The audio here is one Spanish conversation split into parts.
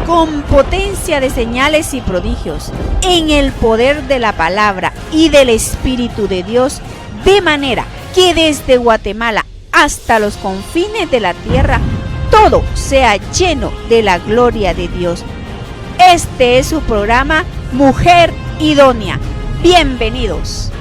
con potencia de señales y prodigios, en el poder de la palabra y del Espíritu de Dios, de manera que desde Guatemala hasta los confines de la tierra, todo sea lleno de la gloria de Dios. Este es su programa Mujer Idónea. Bienvenidos.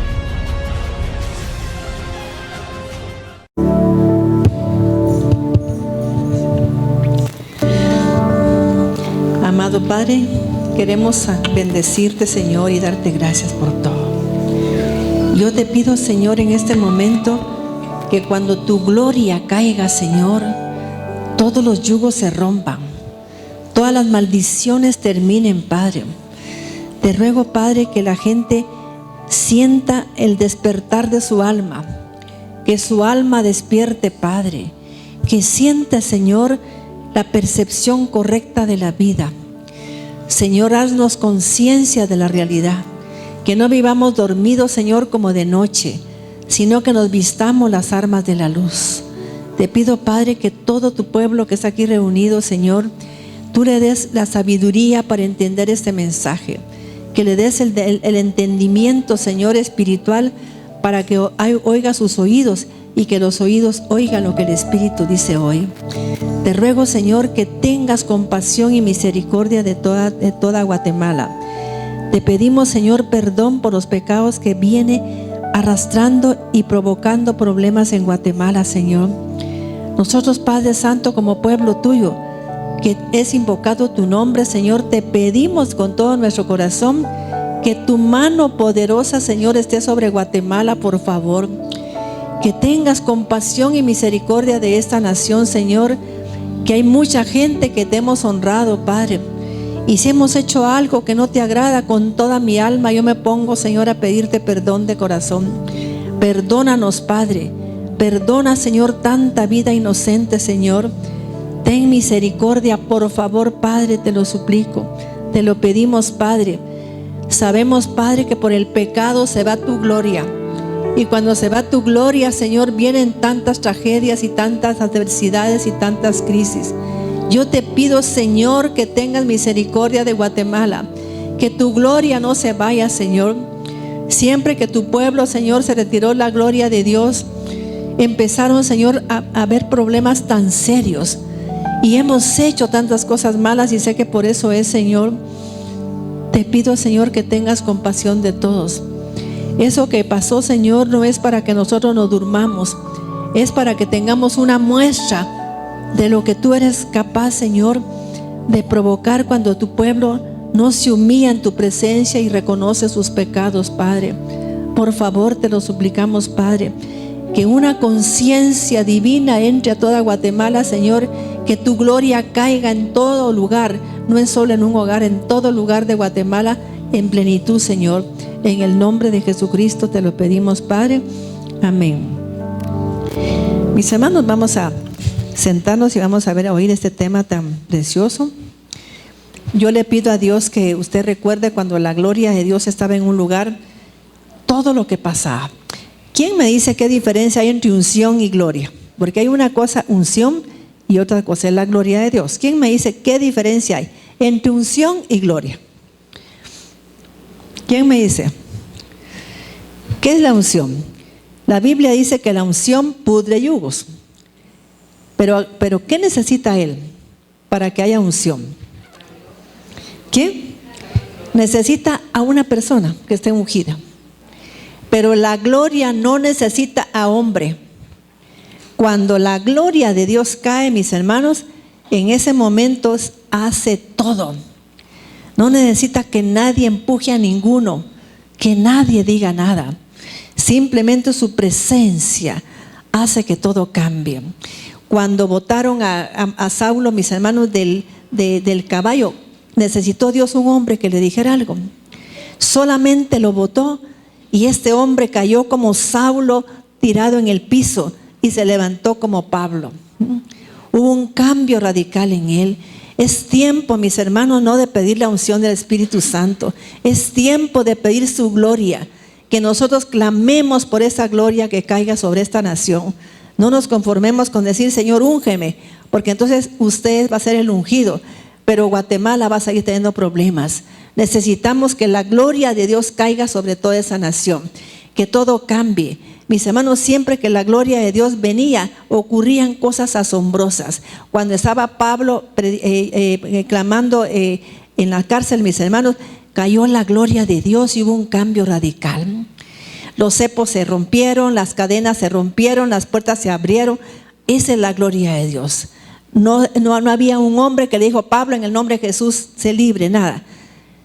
Amado Padre, queremos bendecirte, Señor, y darte gracias por todo. Yo te pido, Señor, en este momento, que cuando tu gloria caiga, Señor, todos los yugos se rompan, todas las maldiciones terminen, Padre. Te ruego, Padre, que la gente sienta el despertar de su alma, que su alma despierte, Padre, que sienta, Señor, la percepción correcta de la vida. Señor, haznos conciencia de la realidad, que no vivamos dormidos, Señor, como de noche, sino que nos vistamos las armas de la luz. Te pido, Padre, que todo tu pueblo que está aquí reunido, Señor, tú le des la sabiduría para entender este mensaje, que le des el entendimiento, Señor, espiritual, para que oiga sus oídos y que los oídos oigan lo que el Espíritu dice hoy. Te ruego, Señor, que tengas compasión y misericordia de toda Guatemala. Te pedimos, Señor, perdón por los pecados que viene arrastrando y provocando problemas en Guatemala, Señor. Nosotros, Padre Santo, como pueblo tuyo, que es invocado tu nombre, Señor, te pedimos con todo nuestro corazón que tu mano poderosa, Señor, esté sobre Guatemala, por favor. Que tengas compasión y misericordia de esta nación, Señor, que hay mucha gente que te hemos honrado, Padre. Y si hemos hecho algo que no te agrada, con toda mi alma yo me pongo, Señor, a pedirte perdón de corazón. Perdónanos, Padre. Perdona, Señor, tanta vida inocente, Señor. Ten misericordia, por favor, Padre, te lo suplico. Te lo pedimos, Padre. Sabemos, Padre, que por el pecado se va tu gloria. Y cuando se va tu gloria, Señor, vienen tantas tragedias y tantas adversidades y tantas crisis. Yo te pido, Señor, que tengas misericordia de Guatemala, que tu gloria no se vaya, Señor. Siempre que tu pueblo, Señor, se retiró la gloria de Dios, empezaron, Señor, a haber problemas tan serios. Y hemos hecho tantas cosas malas y sé que por eso es, Señor. Te pido, Señor, que tengas compasión de todos. Eso que pasó, Señor, no es para que nosotros nos durmamos, es para que tengamos una muestra de lo que tú eres capaz, Señor, de provocar cuando tu pueblo no se humilla en tu presencia y reconoce sus pecados, Padre. Por favor, te lo suplicamos, Padre, que una conciencia divina entre a toda Guatemala, Señor, que tu gloria caiga en todo lugar, no es solo en un hogar, en todo lugar de Guatemala, en plenitud, Señor. En el nombre de Jesucristo te lo pedimos, Padre. Amén. Mis hermanos, vamos a sentarnos y vamos a oír este tema tan precioso. Yo le pido a Dios que usted recuerde cuando la gloria de Dios estaba en un lugar, todo lo que pasaba. ¿Quién me dice qué diferencia hay entre unción y gloria? Porque hay una cosa, unción, y otra cosa es la gloria de Dios. ¿Quién me dice qué diferencia hay entre unción y gloria? ¿Quién me dice? ¿Qué es la unción? La Biblia dice que la unción pudre yugos. Pero ¿qué necesita él para que haya unción? ¿Qué? Necesita a una persona que esté ungida. Pero la gloria no necesita a hombre. Cuando la gloria de Dios cae, mis hermanos, en ese momento hace todo. No necesita que nadie empuje a ninguno, que nadie diga nada. Simplemente su presencia hace que todo cambie. Cuando botaron a Saulo, mis hermanos, del caballo, necesitó Dios un hombre que le dijera algo. Solamente lo botó y este hombre cayó como Saulo tirado en el piso y se levantó como Pablo. Hubo un cambio radical en él. Es tiempo, mis hermanos, no de pedir la unción del Espíritu Santo. Es tiempo de pedir su gloria. Que nosotros clamemos por esa gloria que caiga sobre esta nación. No nos conformemos con decir, Señor, úngeme, porque entonces usted va a ser el ungido. pero Guatemala va a seguir teniendo problemas. Necesitamos que la gloria de Dios caiga sobre toda esa nación, que todo cambie. Mis hermanos, siempre que la gloria de Dios venía, ocurrían cosas asombrosas. Cuando estaba Pablo clamando en la cárcel, mis hermanos, cayó la gloria de Dios y hubo un cambio radical. Los cepos se rompieron, las cadenas se rompieron, las puertas se abrieron. Esa es la gloria de Dios. No había un hombre que le dijo, Pablo, en el nombre de Jesús, sé libre, nada.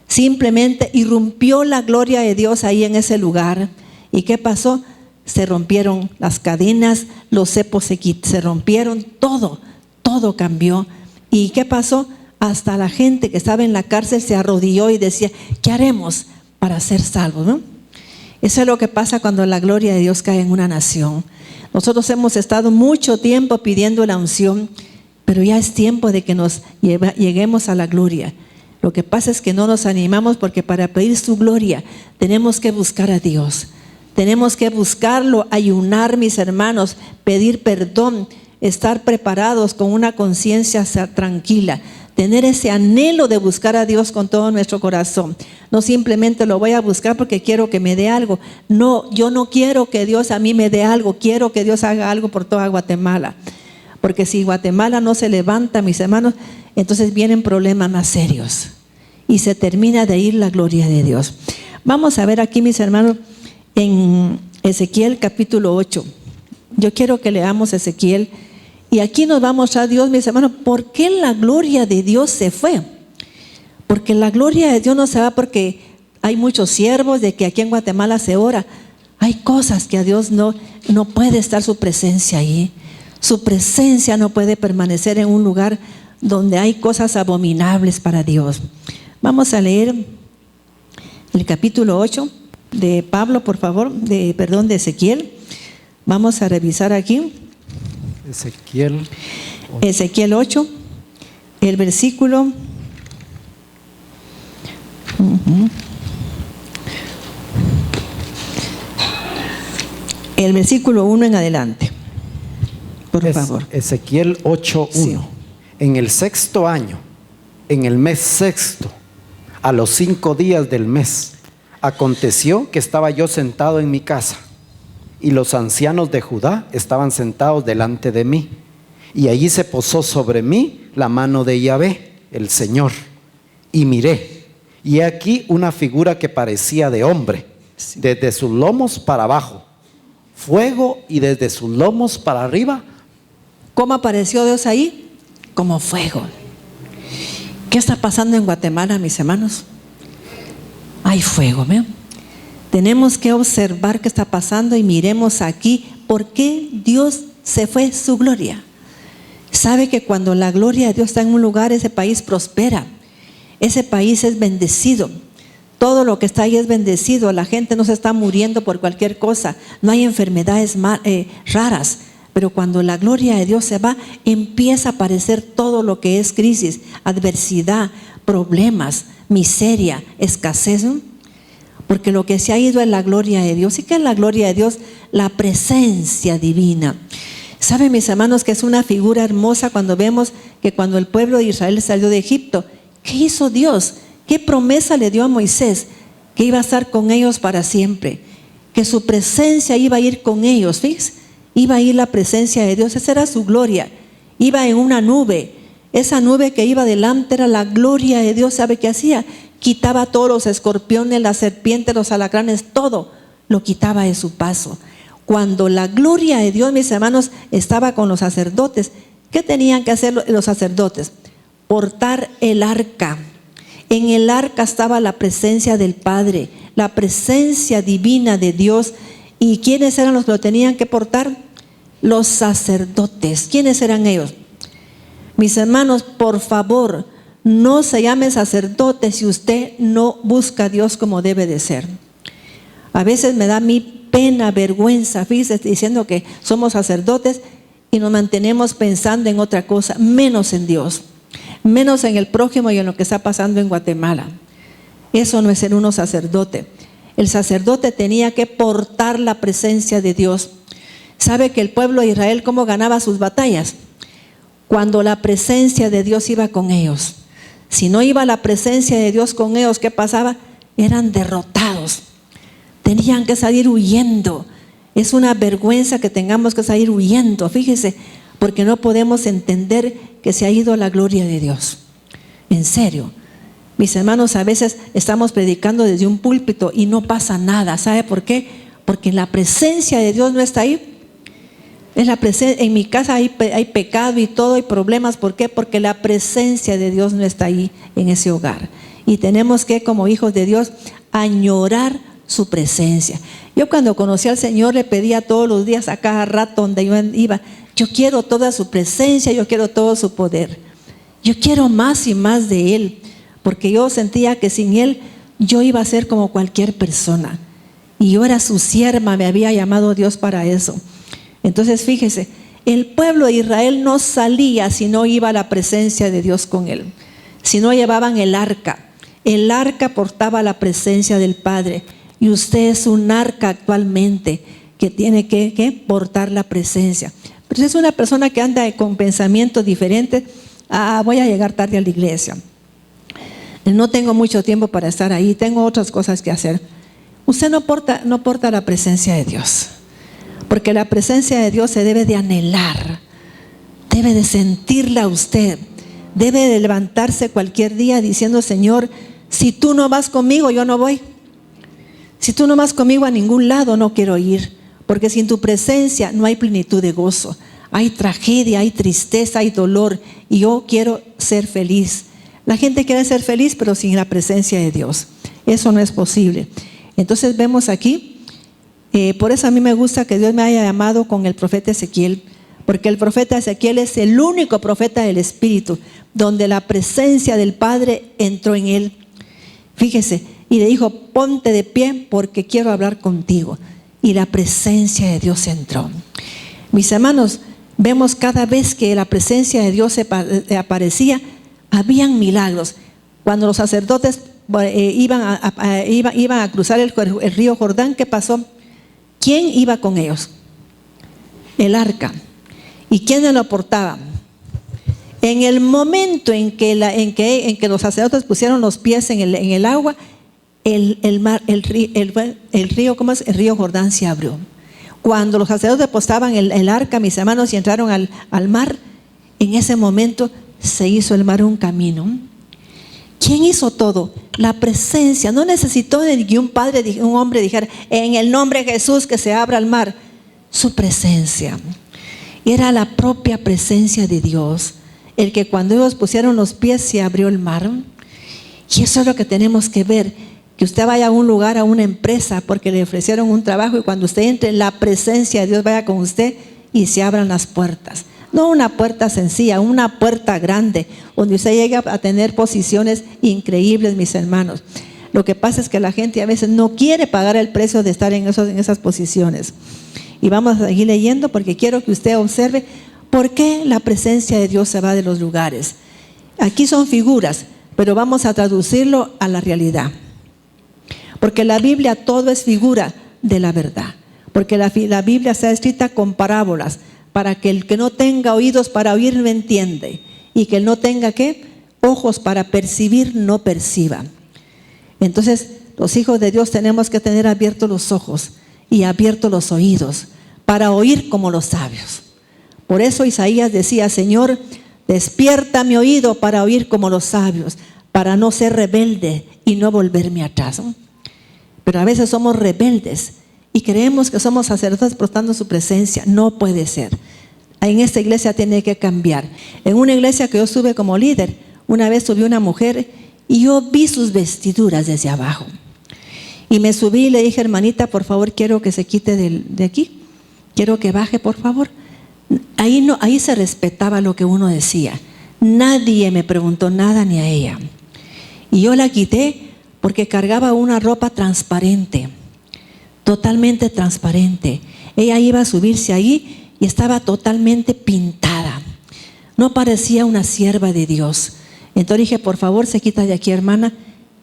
Simplemente irrumpió la gloria de Dios ahí en ese lugar. ¿Y qué pasó? Se rompieron las cadenas, los cepos se rompieron, todo cambió. ¿Y qué pasó? Hasta la gente que estaba en la cárcel se arrodilló y decía, ¿qué haremos para ser salvos? ¿No? Eso es lo que pasa cuando la gloria de Dios cae en una nación. Nosotros hemos estado mucho tiempo pidiendo la unción, pero ya es tiempo de que nos lleguemos a la gloria. Lo que pasa es que no nos animamos porque para pedir su gloria tenemos que buscar a Dios. Tenemos que buscarlo, ayunar, mis hermanos, pedir perdón, estar preparados con una conciencia tranquila, tener ese anhelo de buscar a Dios con todo nuestro corazón. No simplemente lo voy a buscar porque quiero que me dé algo. No, yo no quiero que Dios a mí me dé algo, quiero que Dios haga algo por toda Guatemala. Porque si Guatemala no se levanta, mis hermanos, entonces vienen problemas más serios y se termina de ir la gloria de Dios. Vamos a ver aquí, mis hermanos, en Ezequiel capítulo 8. Yo quiero que leamos Ezequiel y aquí nos va a mostrar Dios, mis hermanos, por qué la gloria de Dios se fue. Porque la gloria de Dios no se va porque hay muchos siervos, de que aquí en Guatemala se ora. Hay cosas que a Dios no puede estar su presencia ahí. Su presencia no puede permanecer en un lugar donde hay cosas abominables para Dios. Vamos a leer el capítulo 8 de Pablo, por favor, de Ezequiel. Vamos a revisar aquí. Ezequiel 8, el versículo. El versículo 1 en adelante. Por favor. Ezequiel 8:1. Sí. En el 6º año, en el mes 6º, a los 5 días del mes, aconteció que estaba yo sentado en mi casa, y los ancianos de Judá estaban sentados delante de mí, y allí se posó sobre mí la mano de Yahvé, el Señor, y miré, y he aquí una figura que parecía de hombre, desde sus lomos para abajo, fuego, y desde sus lomos para arriba. ¿Cómo apareció Dios ahí? Como fuego. ¿Qué está pasando en Guatemala, mis hermanos? Hay fuego, ¿ve? Tenemos que observar qué está pasando y miremos aquí por qué Dios se fue su gloria. Sabe que cuando la gloria de Dios está en un lugar, ese país prospera, ese país es bendecido. Todo lo que está ahí es bendecido. La gente no se está muriendo por cualquier cosa, no hay enfermedades raras. Pero cuando la gloria de Dios se va, empieza a aparecer todo lo que es crisis, adversidad, problemas, miseria, escasez, ¿no? Porque lo que se ha ido es la gloria de Dios. ¿Y qué es la gloria de Dios? La presencia divina. ¿Saben, mis hermanos, que es una figura hermosa cuando vemos que cuando el pueblo de Israel salió de Egipto, ¿qué hizo Dios? ¿Qué promesa le dio a Moisés? Que iba a estar con ellos para siempre, que su presencia iba a ir con ellos, ¿fíjense? Iba a ir la presencia de Dios, esa era su gloria. Iba en una nube, esa nube que iba delante era la gloria de Dios. ¿Sabe qué hacía? Quitaba todos los escorpiones, las serpientes, los alacranes, todo lo quitaba de su paso. Cuando la gloria de Dios, mis hermanos, estaba con los sacerdotes, ¿qué tenían que hacer los sacerdotes? Portar el arca. En el arca estaba la presencia del Padre, la presencia divina de Dios. ¿Y quiénes eran los que lo tenían que portar? Los sacerdotes. ¿Quiénes eran ellos? Mis hermanos, por favor, no se llame sacerdote si usted no busca a Dios como debe de ser. A veces me da a mí pena, vergüenza, fíjese, diciendo que somos sacerdotes y nos mantenemos pensando en otra cosa, menos en Dios, menos en el prójimo y en lo que está pasando en Guatemala. Eso no es ser uno sacerdote. El sacerdote tenía que portar la presencia de Dios. ¿Sabe que el pueblo de Israel cómo ganaba sus batallas? Cuando la presencia de Dios iba con ellos. Si no iba la presencia de Dios con ellos, ¿qué pasaba? Eran derrotados. Tenían que salir huyendo. Es una vergüenza que tengamos que salir huyendo, fíjese, porque no podemos entender que se ha ido la gloria de Dios. En serio, mis hermanos, a veces estamos predicando desde un púlpito y no pasa nada. ¿Sabe por qué? Porque la presencia de Dios no está ahí. En mi casa hay pecado y todo, hay problemas. ¿Por qué? Porque la presencia de Dios no está ahí en ese hogar. Y tenemos que, como hijos de Dios, añorar su presencia. Yo cuando conocí al Señor le pedía todos los días, a cada rato donde yo iba, yo quiero toda su presencia, yo quiero todo su poder. Yo quiero más y más de Él, porque yo sentía que sin Él yo iba a ser como cualquier persona. Y yo era su sierva, me había llamado Dios para eso. Entonces fíjese, el pueblo de Israel no salía si no iba a la presencia de Dios con él. Si no llevaban el arca portaba la presencia del Padre. Y usted es un arca actualmente que tiene que portar la presencia. Pero si es una persona que anda con pensamientos diferentes, voy a llegar tarde a la iglesia. No tengo mucho tiempo para estar ahí, tengo otras cosas que hacer. Usted no porta la presencia de Dios. Porque la presencia de Dios se debe de anhelar, debe de sentirla usted, debe de levantarse cualquier día diciendo: Señor, si tú no vas conmigo, yo no voy. Si tú no vas conmigo a ningún lado, no quiero ir. Porque sin tu presencia no hay plenitud de gozo. Hay tragedia, hay tristeza, hay dolor. Y yo quiero ser feliz. La gente quiere ser feliz, pero sin la presencia de Dios. Eso no es posible. Entonces vemos aquí. Por eso a mí me gusta que Dios me haya llamado con el profeta Ezequiel, porque el profeta Ezequiel es el único profeta del Espíritu, donde la presencia del Padre entró en él. Fíjese, y le dijo: ponte de pie porque quiero hablar contigo. Y la presencia de Dios entró. Mis hermanos, vemos cada vez que la presencia de Dios aparecía, habían milagros. Cuando los sacerdotes iban a cruzar el río Jordán, ¿qué pasó? ¿Quién iba con ellos? El arca. ¿Y quiénes lo portaban? En el momento en que los sacerdotes pusieron los pies en el agua, el río Jordán se abrió. Cuando los sacerdotes postaban el arca, mis hermanos, y entraron al mar, en ese momento se hizo el mar un camino. ¿Quién hizo todo? La presencia. No necesitó de que un hombre dijera: en el nombre de Jesús que se abra el mar. Su presencia. Era la propia presencia de Dios. El que cuando ellos pusieron los pies se abrió el mar. Y eso es lo que tenemos que ver. Que usted vaya a un lugar, a una empresa, porque le ofrecieron un trabajo, y cuando usted entre, la presencia de Dios vaya con usted y se abran las puertas. No una puerta sencilla, una puerta grande, donde usted llegue a tener posiciones increíbles, mis hermanos. Lo que pasa es que la gente a veces no quiere pagar el precio de estar en esas posiciones. Y vamos a seguir leyendo, porque quiero que usted observe por qué la presencia de Dios se va de los lugares. Aquí son figuras, pero vamos a traducirlo a la realidad. Porque la Biblia todo es figura de la verdad. Porque la Biblia está escrita con parábolas, para que el que no tenga oídos para oír no entiende, y que el no tenga ¿qué? Ojos para percibir no perciba. Entonces los hijos de Dios tenemos que tener abiertos los ojos y abiertos los oídos para oír como los sabios. Por eso Isaías decía: Señor, despierta mi oído para oír como los sabios, para no ser rebelde y no volverme atrás. Pero a veces somos rebeldes y creemos que somos sacerdotes portando su presencia. No puede ser. En esta iglesia tiene que cambiar. En una iglesia que yo estuve como líder, una vez subió una mujer y yo vi sus vestiduras desde abajo. Y me subí y le dije: hermanita, por favor, quiero que se quite de aquí. Quiero que baje, por favor. Ahí se respetaba lo que uno decía. Nadie me preguntó nada, ni a ella. Y yo la quité porque cargaba una ropa transparente. Totalmente transparente. Ella iba a subirse ahí y estaba totalmente pintada. No parecía una sierva de Dios. Entonces dije: por favor, se quita de aquí, hermana.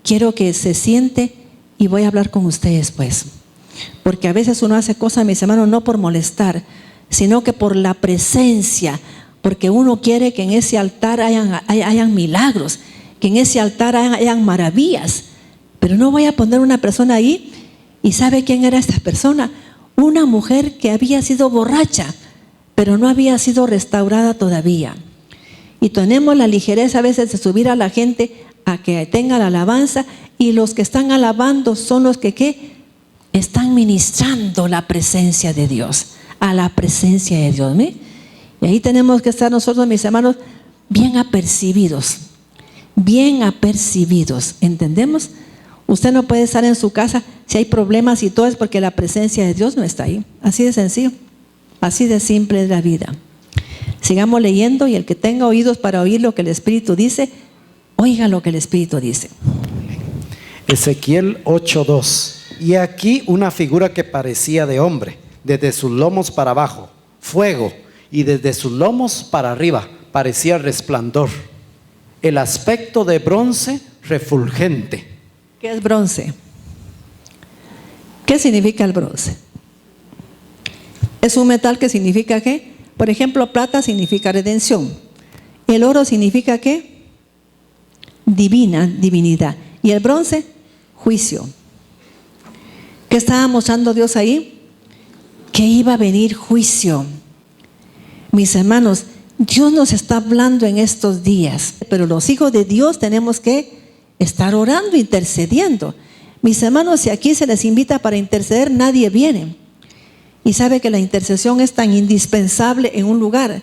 Quiero que se siente y voy a hablar con usted después. Porque a veces uno hace cosas, mis hermanos, no por molestar, sino que por la presencia. Porque uno quiere que en ese altar hayan milagros. que en ese altar hayan maravillas, pero no voy a poner una persona ahí. ¿Y sabe quién era esta persona? Una mujer que había sido borracha, pero no había sido restaurada todavía. Y tenemos la ligereza a veces de subir a la gente a que tenga la alabanza, y los que están alabando son los que ¿qué? Están ministrando la presencia de Dios, a la presencia de Dios. ¿Me? Y ahí tenemos que estar nosotros, mis hermanos, bien apercibidos, ¿entendemos? Usted no puede estar en su casa si hay problemas y todo es porque la presencia de Dios no está ahí. Así de sencillo, así de simple es la vida. Sigamos leyendo, y el que tenga oídos para oír lo que el Espíritu dice, oiga lo que el Espíritu dice. Ezequiel 8:2. Y aquí una figura que parecía de hombre, desde sus lomos para abajo, fuego, y desde sus lomos para arriba parecía resplandor. El aspecto de bronce refulgente. ¿Qué es bronce? ¿Qué significa el bronce? Es un metal que significa ¿qué? Por ejemplo, plata significa redención. El oro significa ¿qué? Divinidad. Y el bronce, juicio. ¿Qué estaba mostrando Dios ahí? Que iba a venir juicio. Mis hermanos, Dios nos está hablando en estos días, pero los hijos de Dios tenemos que estar orando, intercediendo. Mis hermanos, si aquí se les invita para interceder, nadie viene. Y sabe que la intercesión es tan indispensable en un lugar.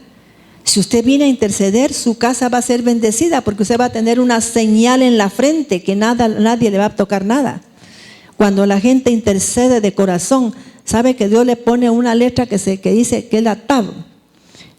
Si usted viene a interceder, su casa va a ser bendecida, porque usted va a tener una señal en la frente que nadie le va a tocar nada. Cuando la gente intercede de corazón, sabe que Dios le pone una letra que dice que es la Tab.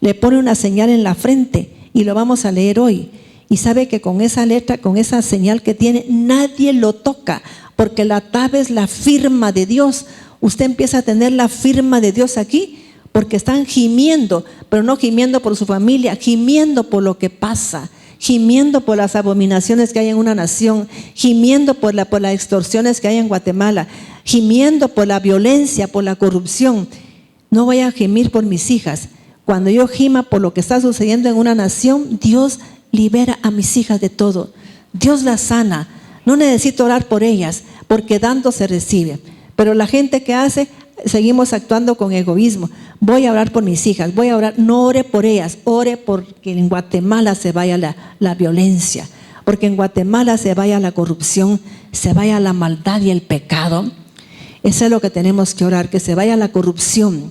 Le pone una señal en la frente, y lo vamos a leer hoy. Y sabe que con esa letra, con esa señal que tiene, nadie lo toca, porque la Tab es la firma de Dios. Usted empieza a tener la firma de Dios aquí, porque están gimiendo, pero no gimiendo por su familia, gimiendo por lo que pasa, gimiendo por las abominaciones que hay en una nación, gimiendo por las extorsiones que hay en Guatemala, gimiendo por la violencia, por la corrupción. No voy a gemir por mis hijas. Cuando yo gima por lo que está sucediendo en una nación, Dios libera a mis hijas de todo. Dios las sana. No necesito orar por ellas, porque dando se recibe. Pero la gente que hace, seguimos actuando con egoísmo. Voy a orar por mis hijas, voy a orar. No ore por ellas, ore porque en Guatemala se vaya la violencia, porque en Guatemala se vaya la corrupción, se vaya la maldad y el pecado. Eso es lo que tenemos que orar, que se vaya la corrupción.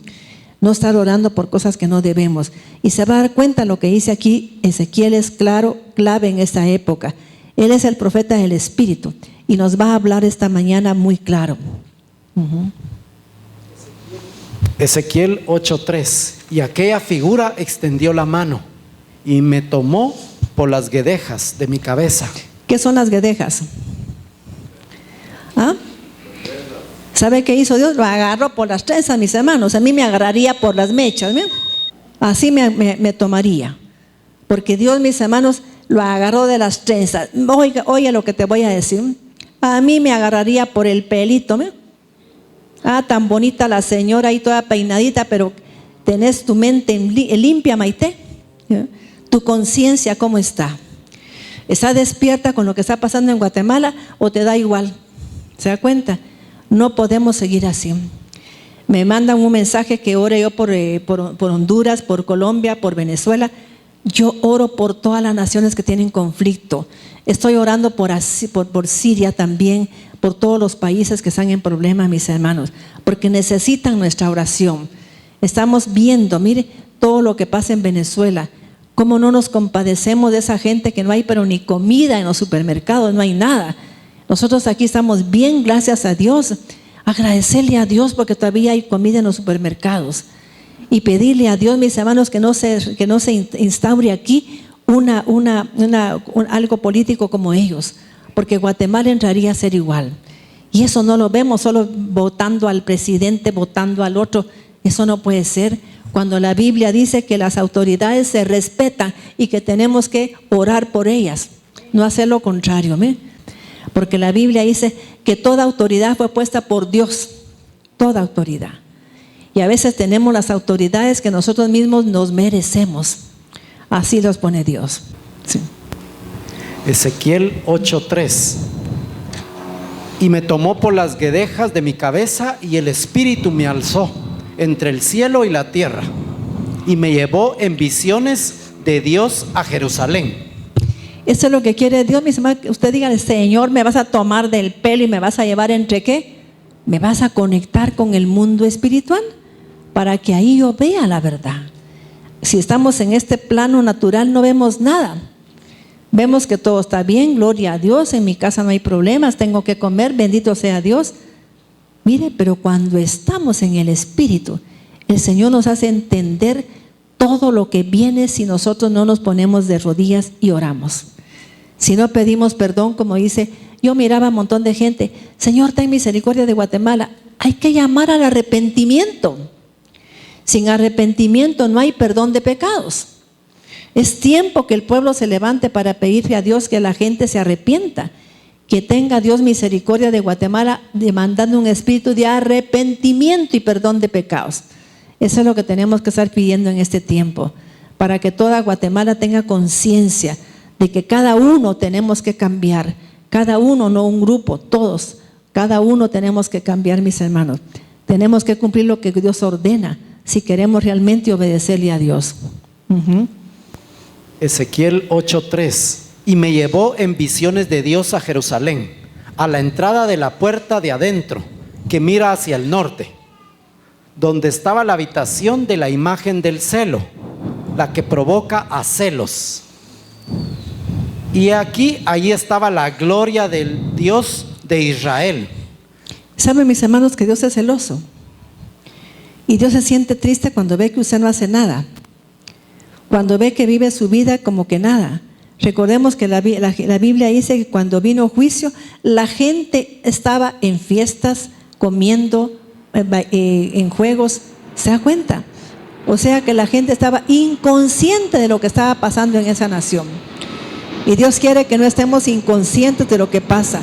No estar orando por cosas que no debemos. Y se va a dar cuenta lo que dice aquí Ezequiel, es clave en esta época. Él es el profeta del Espíritu y nos va a hablar esta mañana muy claro. Ezequiel 8:3. Y aquella figura extendió la mano y me tomó por las guedejas de mi cabeza. ¿Qué son las guedejas? ¿Ah? ¿Sabe qué hizo Dios? Lo agarró por las trenzas, mis hermanos. A mí me agarraría por las mechas, ¿no? Así me tomaría. Porque Dios, mis hermanos, lo agarró de las trenzas. Oiga lo que te voy a decir. A mí me agarraría por el pelito, ¿no? Ah, tan bonita la señora ahí toda peinadita, pero tenés tu mente limpia, Maite. ¿Sí? Tu conciencia, ¿cómo está? ¿Está despierta con lo que está pasando en Guatemala o te da igual? ¿Se da cuenta? No podemos seguir así. Me mandan un mensaje que ore yo por Honduras, por Colombia, por Venezuela. Yo oro por todas las naciones que tienen conflicto. Estoy orando por Siria también, por todos los países que están en problemas, mis hermanos, porque necesitan nuestra oración. Estamos viendo, mire, todo lo que pasa en Venezuela. Cómo no nos compadecemos de esa gente que no hay pero ni comida en los supermercados, no hay nada. Nosotros aquí estamos bien, gracias a Dios. Agradecerle a Dios porque todavía hay comida en los supermercados. Y pedirle a Dios, mis hermanos, que no se instaure aquí algo político como ellos. Porque Guatemala entraría a ser igual. Y eso no lo vemos solo votando al presidente, votando al otro. Eso no puede ser. Cuando la Biblia dice que las autoridades se respetan y que tenemos que orar por ellas. No hacer lo contrario, ¿me? Porque la Biblia dice que toda autoridad fue puesta por Dios. Toda autoridad. Y a veces tenemos las autoridades que nosotros mismos nos merecemos. Así los pone Dios. Sí. Ezequiel 8:3. Y me tomó por las guedejas de mi cabeza, y el Espíritu me alzó entre el cielo y la tierra, y me llevó en visiones de Dios a Jerusalén. Eso es lo que quiere Dios, mis hermanos. Usted diga: Señor, me vas a tomar del pelo y me vas a llevar entre qué. Me vas a conectar con el mundo espiritual para que ahí yo vea la verdad. Si estamos en este plano natural no vemos nada. Vemos que todo está bien, gloria a Dios, en mi casa no hay problemas, tengo que comer, bendito sea Dios. Mire, pero cuando estamos en el Espíritu, el Señor nos hace entender todo lo que viene si nosotros no nos ponemos de rodillas y oramos. Si no pedimos perdón, como dice, yo miraba a un montón de gente: Señor, ten misericordia de Guatemala. Hay que llamar al arrepentimiento. Sin arrepentimiento no hay perdón de pecados. Es tiempo que el pueblo se levante para pedirle a Dios que la gente se arrepienta, que tenga Dios misericordia de Guatemala, demandando un espíritu de arrepentimiento y perdón de pecados. Eso es lo que tenemos que estar pidiendo en este tiempo, para que toda Guatemala tenga conciencia de que cada uno tenemos que cambiar, cada uno, no un grupo, todos, cada uno tenemos que cambiar, mis hermanos. Tenemos que cumplir lo que Dios ordena si queremos realmente obedecerle a Dios. Ezequiel 8:3. Y me llevó en visiones de Dios a Jerusalén, a la entrada de la puerta de adentro, que mira hacia el norte, donde estaba la habitación de la imagen del celo, la que provoca a celos. Y aquí, allí estaba la gloria del Dios de Israel. ¿Saben, mis hermanos, que Dios es celoso? Y Dios se siente triste cuando ve que usted no hace nada, cuando ve que vive su vida como que nada. Recordemos que la Biblia dice que cuando vino juicio, la gente estaba en fiestas, comiendo, en juegos. ¿Se da cuenta? O sea que la gente estaba inconsciente de lo que estaba pasando en esa nación. Y Dios quiere que no estemos inconscientes de lo que pasa,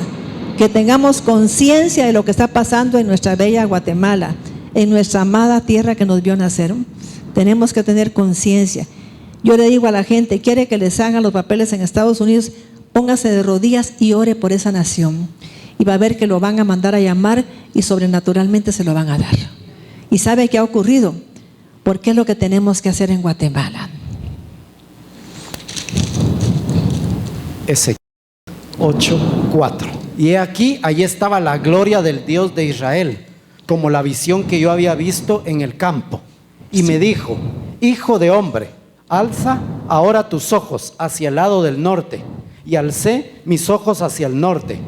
que tengamos conciencia de lo que está pasando en nuestra bella Guatemala, en nuestra amada tierra que nos vio nacer. Tenemos que tener conciencia. Yo le digo a la gente: quiere que les hagan los papeles en Estados Unidos, póngase de rodillas y ore por esa nación. Y va a ver que lo van a mandar a llamar y sobrenaturalmente se lo van a dar. ¿Y sabe qué ha ocurrido? Porque es lo que tenemos que hacer en Guatemala. Ezequiel 8:4. Y he aquí, allí estaba la gloria del Dios de Israel, como la visión que yo había visto en el campo. Y me dijo: hijo de hombre, alza ahora tus ojos hacia el lado del norte. Y alcé mis ojos hacia el norte.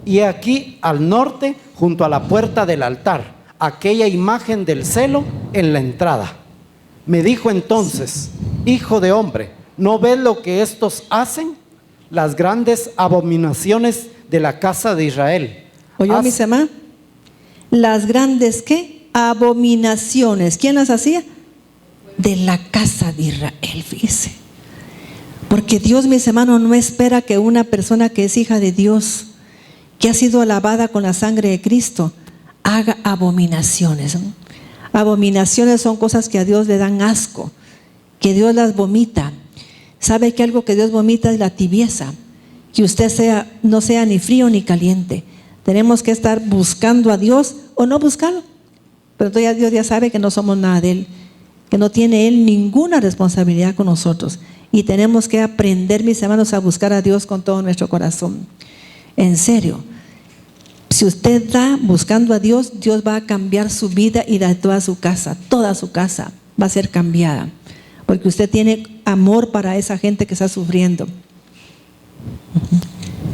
Y he aquí al norte, junto a la puerta del altar, aquella imagen del celo en la entrada. Me dijo entonces: hijo de hombre, ¿no ves lo que estos hacen? Las grandes abominaciones de la casa de Israel. ¿Oyó, mis hermanos? Las grandes, ¿qué? Abominaciones. ¿Quién las hacía? De la casa de Israel, fíjese. Porque Dios, mis hermanos, no espera que una persona que es hija de Dios, que ha sido lavada con la sangre de Cristo, haga abominaciones. Abominaciones son cosas que a Dios le dan asco, que Dios las vomita. ¿Sabe que algo que Dios vomita es la tibieza? Que usted no sea ni frío ni caliente. Tenemos que estar buscando a Dios o no buscarlo. Pero todavía Dios ya sabe que no somos nada de Él, que no tiene Él ninguna responsabilidad con nosotros. Y tenemos que aprender, mis hermanos, a buscar a Dios con todo nuestro corazón. En serio, si usted está buscando a Dios, Dios va a cambiar su vida y la de toda su casa va a ser cambiada. Porque usted tiene amor para esa gente que está sufriendo.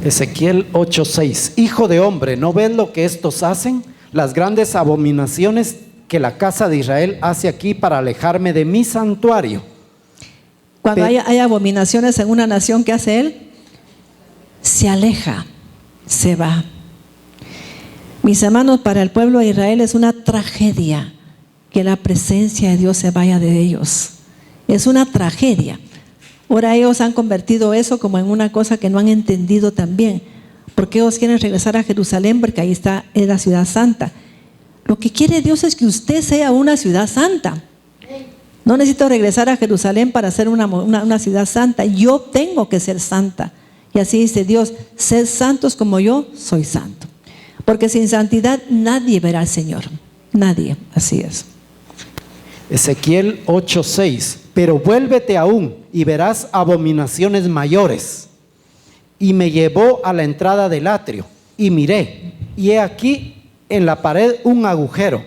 Ezequiel 8:6. Hijo de hombre, ¿no ves lo que estos hacen? Las grandes abominaciones que la casa de Israel hace aquí para alejarme de mi santuario. Cuando hay abominaciones en una nación, ¿qué hace él? Se aleja, se va. Mis hermanos, para el pueblo de Israel es una tragedia que la presencia de Dios se vaya de ellos. Es una tragedia. Ahora ellos han convertido eso como en una cosa que no han entendido también, porque ellos quieren regresar a Jerusalén porque ahí está, es la ciudad santa. Lo que quiere Dios es que usted sea una ciudad santa. No necesito regresar a Jerusalén para ser una ciudad santa. Yo tengo que ser santa. Y así dice Dios: sed santos como yo soy santo. Porque sin santidad nadie verá al Señor. Nadie, así es. Ezequiel 8:6. Pero vuélvete aún y verás abominaciones mayores. Y me llevó a la entrada del atrio y miré, y he aquí en la pared un agujero.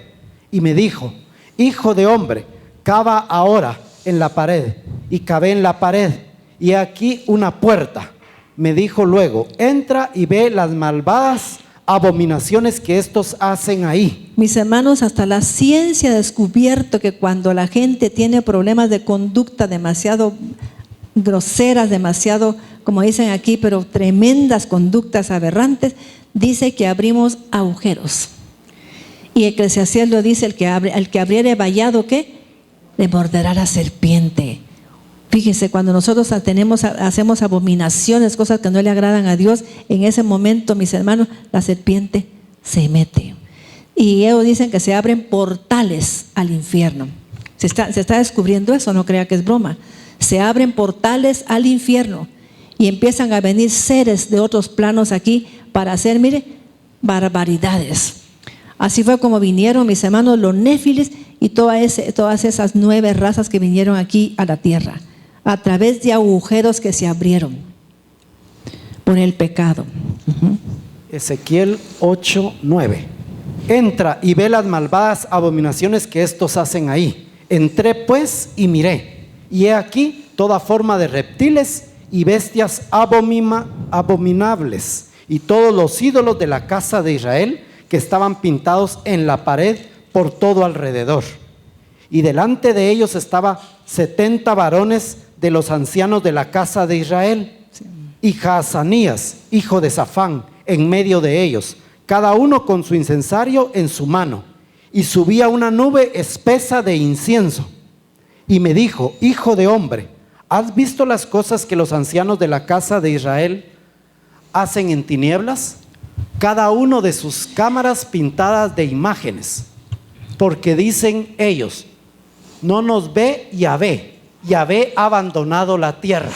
Y me dijo: hijo de hombre, cava ahora en la pared. Y cavé en la pared, y he aquí una puerta. Me dijo luego: entra y ve las malvadas abominaciones que estos hacen ahí. Mis hermanos, hasta la ciencia ha descubierto que cuando la gente tiene problemas de conducta demasiado groseras, demasiado, como dicen aquí, pero tremendas conductas aberrantes, dice que abrimos agujeros. Y Eclesiastés lo dice: el que abriere vallado, ¿qué? Le morderá la serpiente. Fíjense, cuando nosotros hacemos abominaciones, cosas que no le agradan a Dios, en ese momento, mis hermanos, la serpiente se mete. Y ellos dicen que se abren portales al infierno. Se está descubriendo eso, no crea que es broma. Se abren portales al infierno y empiezan a venir seres de otros planos aquí para hacer, mire, barbaridades. Así fue como vinieron, mis hermanos, los néfilis y todas esas 9 razas que vinieron aquí a la tierra, a través de agujeros que se abrieron por el pecado. Ezequiel 8:9. Entra y ve las malvadas abominaciones que estos hacen ahí. Entré pues y miré, y he aquí toda forma de reptiles y bestias abominables, y todos los ídolos de la casa de Israel que estaban pintados en la pared por todo alrededor. Y delante de ellos estaban 70 varones de los ancianos de la casa de Israel, y Jaazanías, hijo de Safán, en medio de ellos, cada uno con su incensario en su mano, y subía una nube espesa de incienso. Y me dijo: hijo de hombre, ¿has visto las cosas que los ancianos de la casa de Israel hacen en tinieblas? Cada uno de sus cámaras pintadas de imágenes, porque dicen ellos: no nos ve Yahvé, Yahvé ha abandonado la tierra.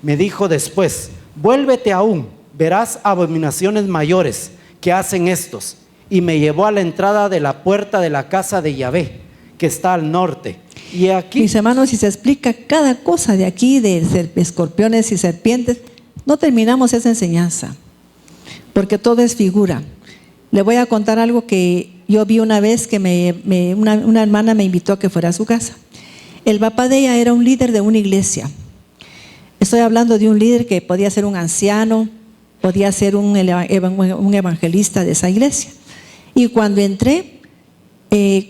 Me dijo después: vuélvete aún, verás abominaciones mayores que hacen estos. Y me llevó a la entrada de la puerta de la casa de Yahvé, que está al norte. Y aquí, mis hermanos, si se explica cada cosa de aquí, de escorpiones y serpientes, no terminamos esa enseñanza, porque todo es figura. Le voy a contar algo que yo vi una vez, que una hermana me invitó a que fuera a su casa. El papá de ella era un líder de una iglesia. Estoy hablando de un líder que podía ser un anciano, podía ser un evangelista de esa iglesia. Y cuando entré,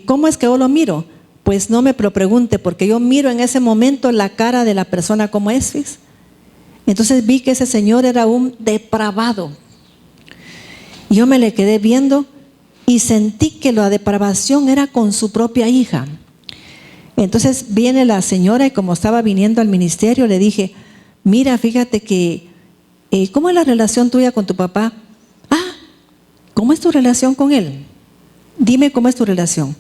¿cómo es que yo lo miro? Pues no me pregunte, porque yo miro en ese momento la cara de la persona como es, ¿ves? Entonces vi que ese señor era un depravado. Yo me le quedé viendo y sentí que la depravación era con su propia hija. Entonces viene la señora, y como estaba viniendo al ministerio, le dije: mira, fíjate que, ¿cómo es la relación tuya con tu papá? Ah, ¿cómo es tu relación con él? Dime cómo es tu relación.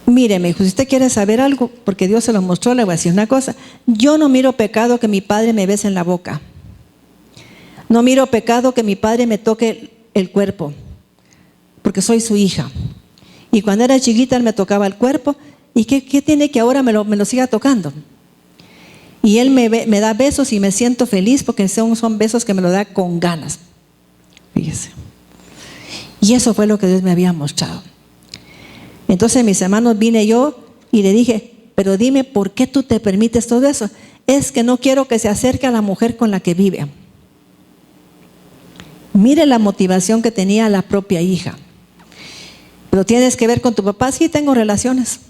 Mire, me dijo, si usted quiere saber algo, porque Dios se lo mostró, le voy a decir una cosa. Yo no miro pecado que mi padre me bese en la boca. No miro pecado que mi padre me toque el cuerpo, porque soy su hija. Y cuando era chiquita él me tocaba el cuerpo. ¿Y qué tiene que ahora me lo siga tocando? Y él me da besos y me siento feliz, porque son besos que me lo da con ganas. Fíjese. Y eso fue lo que Dios me había mostrado. Entonces, mis hermanos, vine yo y le dije: pero dime, ¿por qué tú te permites todo eso? Es que no quiero que se acerque a la mujer con la que vive. Mire la motivación que tenía la propia hija. Pero tienes que ver con tu papá. Sí, tengo relaciones,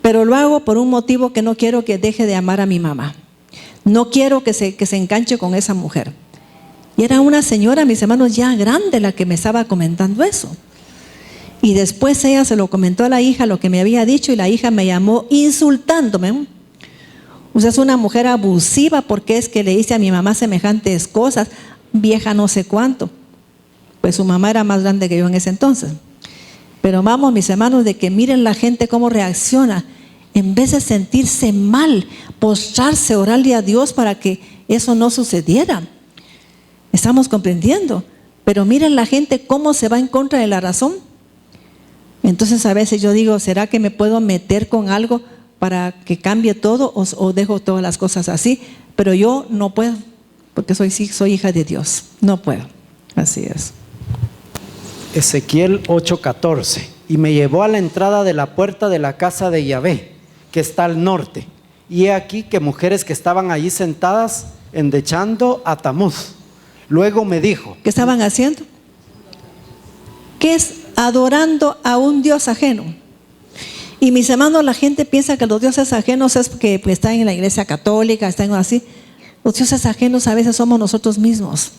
pero lo hago por un motivo, que no quiero que deje de amar a mi mamá. No quiero que se enganche con esa mujer. Y era una señora, mis hermanos, ya grande, la que me estaba comentando eso. Y después ella se lo comentó a la hija lo que me había dicho, y la hija me llamó insultándome. Usted es una mujer abusiva, porque es que le dice a mi mamá semejantes cosas, vieja no sé cuánto. Pues su mamá era más grande que yo en ese entonces. Pero vamos, mis hermanos, de que miren la gente cómo reacciona. En vez de sentirse mal, postrarse, orarle a Dios para que eso no sucediera. Estamos comprendiendo. Pero miren la gente cómo se va en contra de la razón. Entonces a veces yo digo, ¿será que me puedo meter con algo para que cambie todo o dejo todas las cosas así? Pero yo no puedo, porque soy hija de Dios. No puedo. Así es. Ezequiel 8:14. Y me llevó a la entrada de la puerta de la casa de Yahvé, que está al norte. Y he aquí que mujeres que estaban allí sentadas endechando a Tamuz. Luego me dijo, ¿qué estaban haciendo? ¿Qué es? Adorando a un Dios ajeno. Y mis hermanos, la gente piensa que los dioses ajenos es porque pues, están en la iglesia católica, están así. Los dioses ajenos a veces somos nosotros mismos,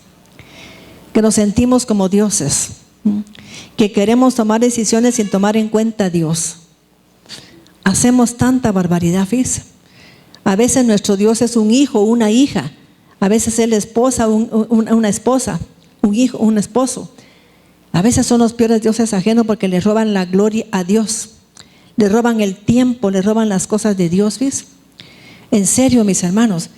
que nos sentimos como dioses, que queremos tomar decisiones sin tomar en cuenta a Dios. Hacemos tanta barbaridad, fíjense. A veces nuestro Dios es un hijo, una hija. A veces es la esposa, una esposa, un hijo, un esposo. A veces son los peores dioses ajenos porque le roban la gloria a Dios. Le roban el tiempo, le roban las cosas de Dios, ¿ves? En serio, mis hermanos,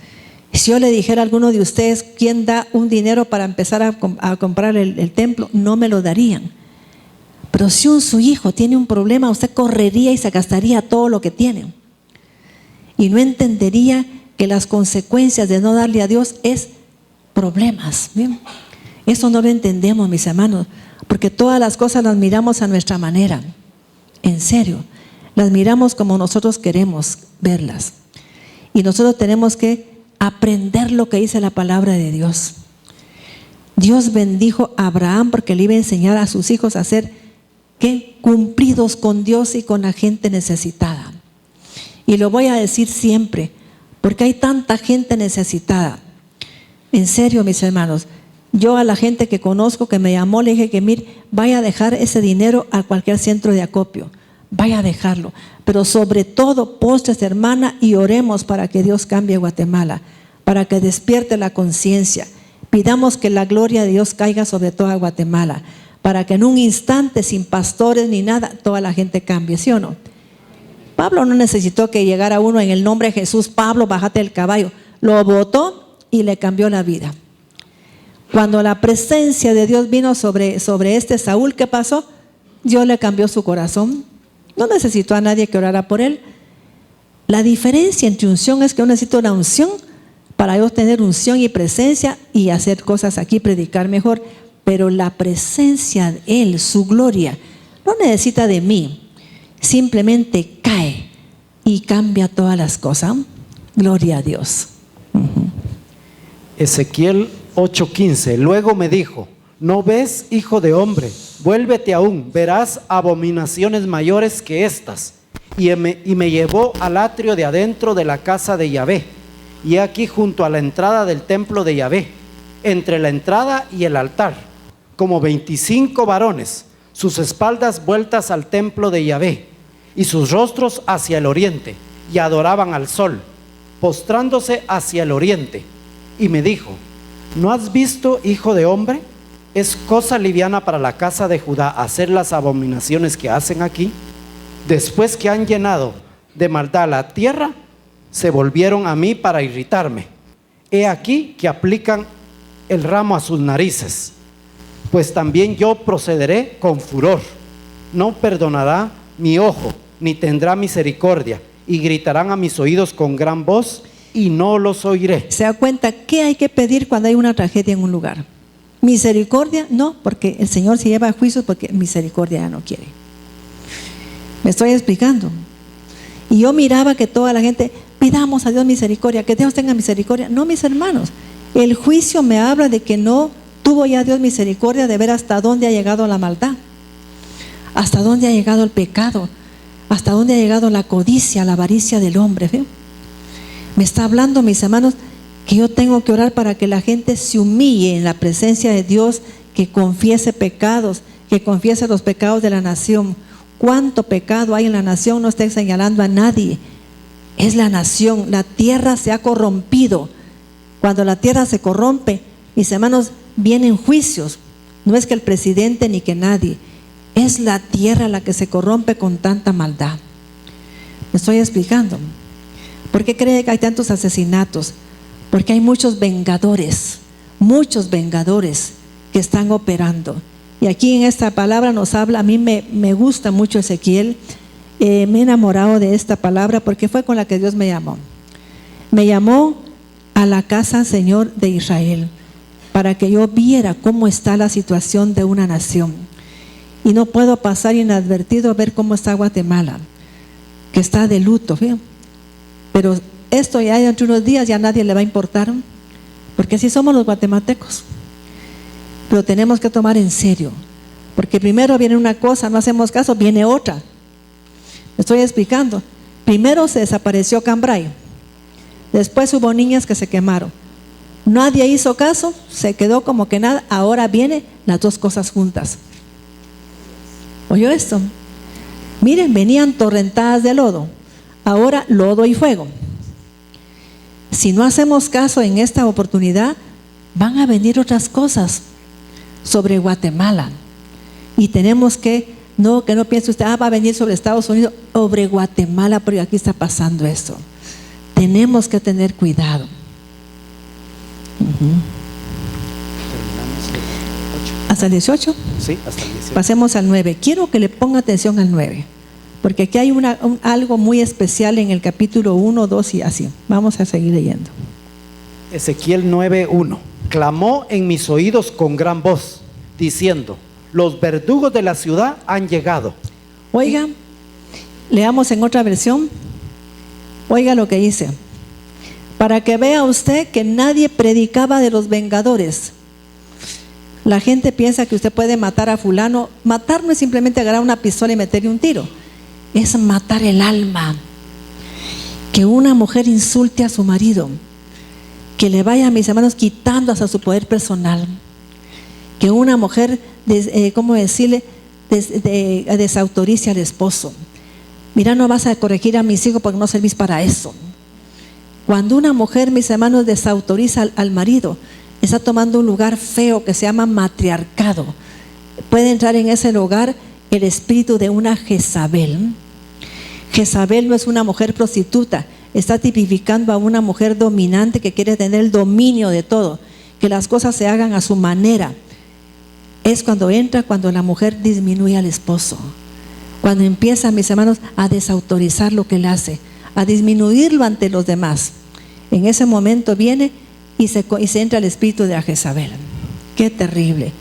si yo le dijera a alguno de ustedes quién da un dinero para empezar a comprar el templo, no me lo darían. Pero si su hijo tiene un problema, usted correría y se gastaría todo lo que tiene. Y no entendería que las consecuencias de no darle a Dios es problemas. ¿Bien? Eso no lo entendemos, mis hermanos, porque todas las cosas las miramos a nuestra manera. En serio, las miramos como nosotros queremos verlas. Y nosotros tenemos que aprender lo que dice la palabra de Dios. Dios bendijo a Abraham porque le iba a enseñar a sus hijos a ser ¿qué? Cumplidos con Dios y con la gente necesitada. Y lo voy a decir siempre, porque hay tanta gente necesitada. En serio, mis hermanos, yo a la gente que conozco que me llamó le dije que mire, vaya a dejar ese dinero a cualquier centro de acopio, vaya a dejarlo, pero sobre todo postres, hermana, y oremos para que Dios cambie Guatemala, para que despierte la conciencia. Pidamos que la gloria de Dios caiga sobre toda Guatemala, para que en un instante, sin pastores ni nada, toda la gente cambie, ¿sí o no? Pablo no necesitó que llegara uno en el nombre de Jesús, Pablo, bájate del caballo. Lo botó y le cambió la vida. Cuando la presencia de Dios vino sobre este Saúl, ¿qué pasó? Dios le cambió su corazón. No necesitó a nadie que orara por él. La diferencia entre unción es que uno necesita una unción para yo tener unción y presencia y hacer cosas aquí, predicar mejor. Pero la presencia de Él, su gloria, no necesita de mí. Simplemente cae y cambia todas las cosas. Gloria a Dios. Ezequiel 8:15. Luego me dijo, ¿no ves, hijo de hombre? Vuélvete aún, verás abominaciones mayores que estas. Y me llevó al atrio de adentro de la casa de Yahvé. Y aquí junto a la entrada del templo de Yahvé, entre la entrada y el altar, como 25 varones, sus espaldas vueltas al templo de Yahvé, y sus rostros hacia el oriente, y adoraban al sol, postrándose hacia el oriente. Y me dijo, ¿no has visto, hijo de hombre? ¿Es cosa liviana para la casa de Judá hacer las abominaciones que hacen aquí? Después que han llenado de maldad la tierra, se volvieron a mí para irritarme. He aquí que aplican el ramo a sus narices. Pues también yo procederé con furor. No perdonará mi ojo, ni tendrá misericordia, y gritarán a mis oídos con gran voz, y no los oiré. ¿Se da cuenta qué hay que pedir cuando hay una tragedia en un lugar? Misericordia, no, porque el Señor se lleva a juicio porque misericordia ya no quiere. Me estoy explicando. Y yo miraba que toda la gente, pidamos a Dios misericordia, que Dios tenga misericordia. No, mis hermanos, el juicio me habla de que no tuvo ya Dios misericordia de ver hasta dónde ha llegado la maldad, hasta dónde ha llegado el pecado, hasta dónde ha llegado la codicia, la avaricia del hombre. ¿Ve? Me está hablando, mis hermanos, que yo tengo que orar para que la gente se humille en la presencia de Dios, que confiese pecados, que confiese los pecados de la nación. ¿Cuánto pecado hay en la nación? No estoy señalando a nadie. Es la nación, la tierra se ha corrompido. Cuando la tierra se corrompe, mis hermanos, vienen juicios. No es que el presidente ni que nadie. Es la tierra la que se corrompe con tanta maldad. ¿Me estoy explicando? ¿Por qué cree que hay tantos asesinatos? porque hay muchos vengadores que están operando. Y aquí en esta palabra nos habla, a mí me gusta mucho Ezequiel, me he enamorado de esta palabra porque fue con la que Dios me llamó. Me llamó a la casa, Señor, de Israel, para que yo viera cómo está la situación de una nación. Y no puedo pasar inadvertido a ver cómo está Guatemala, que está de luto, ¿sí? Pero esto ya entre unos días ya a nadie le va a importar, porque así somos los guatemaltecos. Pero tenemos que tomar en serio, porque primero viene una cosa, no hacemos caso, viene otra. Me estoy explicando. Primero se desapareció Cambrai, después hubo niñas que se quemaron. Nadie hizo caso, se quedó como que nada. Ahora vienen las dos cosas juntas. ¿Oyó esto? Miren, venían torrentadas de lodo, ahora lodo y fuego. Si no hacemos caso en esta oportunidad, van a venir otras cosas sobre Guatemala. Y tenemos que no piense usted, va a venir sobre Estados Unidos, sobre Guatemala, porque aquí está pasando esto. Tenemos que tener cuidado. ¿Hasta el 18? Sí, hasta el 18. Pasemos al 9. Quiero que le ponga atención al 9, porque aquí hay algo muy especial en el capítulo 1, 2 y así. Vamos a seguir leyendo. Ezequiel 9:1. Clamó en mis oídos con gran voz, diciendo: los verdugos de la ciudad han llegado. Oiga, leamos en otra versión. Oiga lo que dice: para que vea usted que nadie predicaba de los vengadores. La gente piensa que usted puede matar a fulano. Matar no es simplemente agarrar una pistola y meterle un tiro, es matar el alma. Que una mujer insulte a su marido, que le vaya, mis hermanos, quitando hasta su poder personal. Que una mujer, ¿cómo decirle? Desautorice al esposo. Mira, no vas a corregir a mis hijos porque no servís para eso. Cuando una mujer, mis hermanos, desautoriza al marido, está tomando un lugar feo que se llama matriarcado. Puede entrar en ese lugar el espíritu de una Jezabel. Jezabel no es una mujer prostituta, está tipificando a una mujer dominante que quiere tener el dominio de todo, que las cosas se hagan a su manera. Es cuando la mujer disminuye al esposo, cuando empieza, mis hermanos, a desautorizar lo que él hace, a disminuirlo ante los demás. En ese momento viene y se entra el espíritu de la Jezabel. Qué terrible.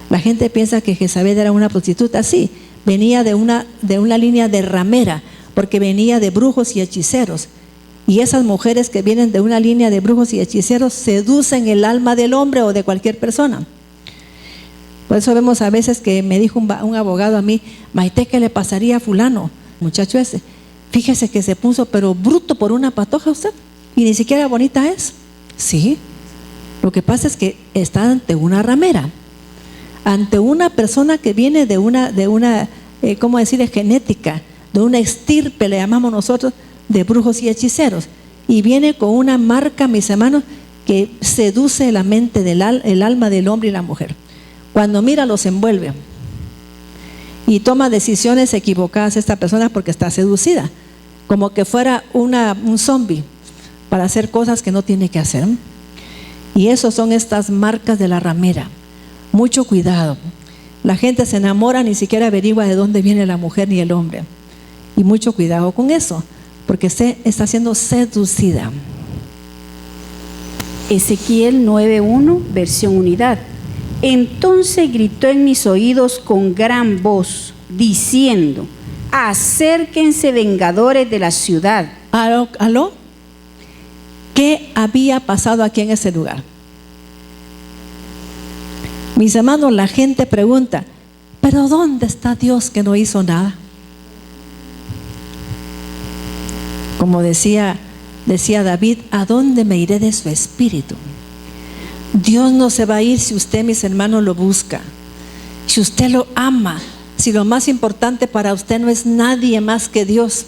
La gente piensa que Jezabel era una prostituta. Sí, venía de una línea de ramera, porque venía de brujos y hechiceros. Y esas mujeres que vienen de una línea de brujos y hechiceros seducen el alma del hombre o de cualquier persona. Por eso vemos a veces que me dijo un abogado a mí: Maite, ¿qué le pasaría a fulano? Muchacho ese, fíjese que se puso pero bruto por una patoja usted, y ni siquiera bonita es. Sí, lo que pasa es que está ante una ramera, ante una persona que viene de una ¿cómo decir? Genética, de una estirpe, le llamamos nosotros, de brujos y hechiceros, y viene con una marca, mis hermanos, que seduce la mente el alma del hombre y la mujer. Cuando mira, los envuelve y toma decisiones equivocadas esta persona porque está seducida, como que fuera un zombie, para hacer cosas que no tiene que hacer. Y eso son estas marcas de la ramera. Mucho cuidado. La gente se enamora, ni siquiera averigua de dónde viene la mujer ni el hombre. Y mucho cuidado con eso, porque se está siendo seducida. Ezequiel 9:1, versión unidad. Entonces gritó en mis oídos con gran voz, diciendo: acérquense, vengadores de la ciudad. ¿Aló? ¿Qué había pasado aquí en ese lugar? Mis hermanos, la gente pregunta: ¿pero dónde está Dios que no hizo nada? Como decía David: ¿a dónde me iré de su espíritu? Dios no se va a ir si usted, mis hermanos, lo busca, si usted lo ama, si lo más importante para usted no es nadie más que Dios.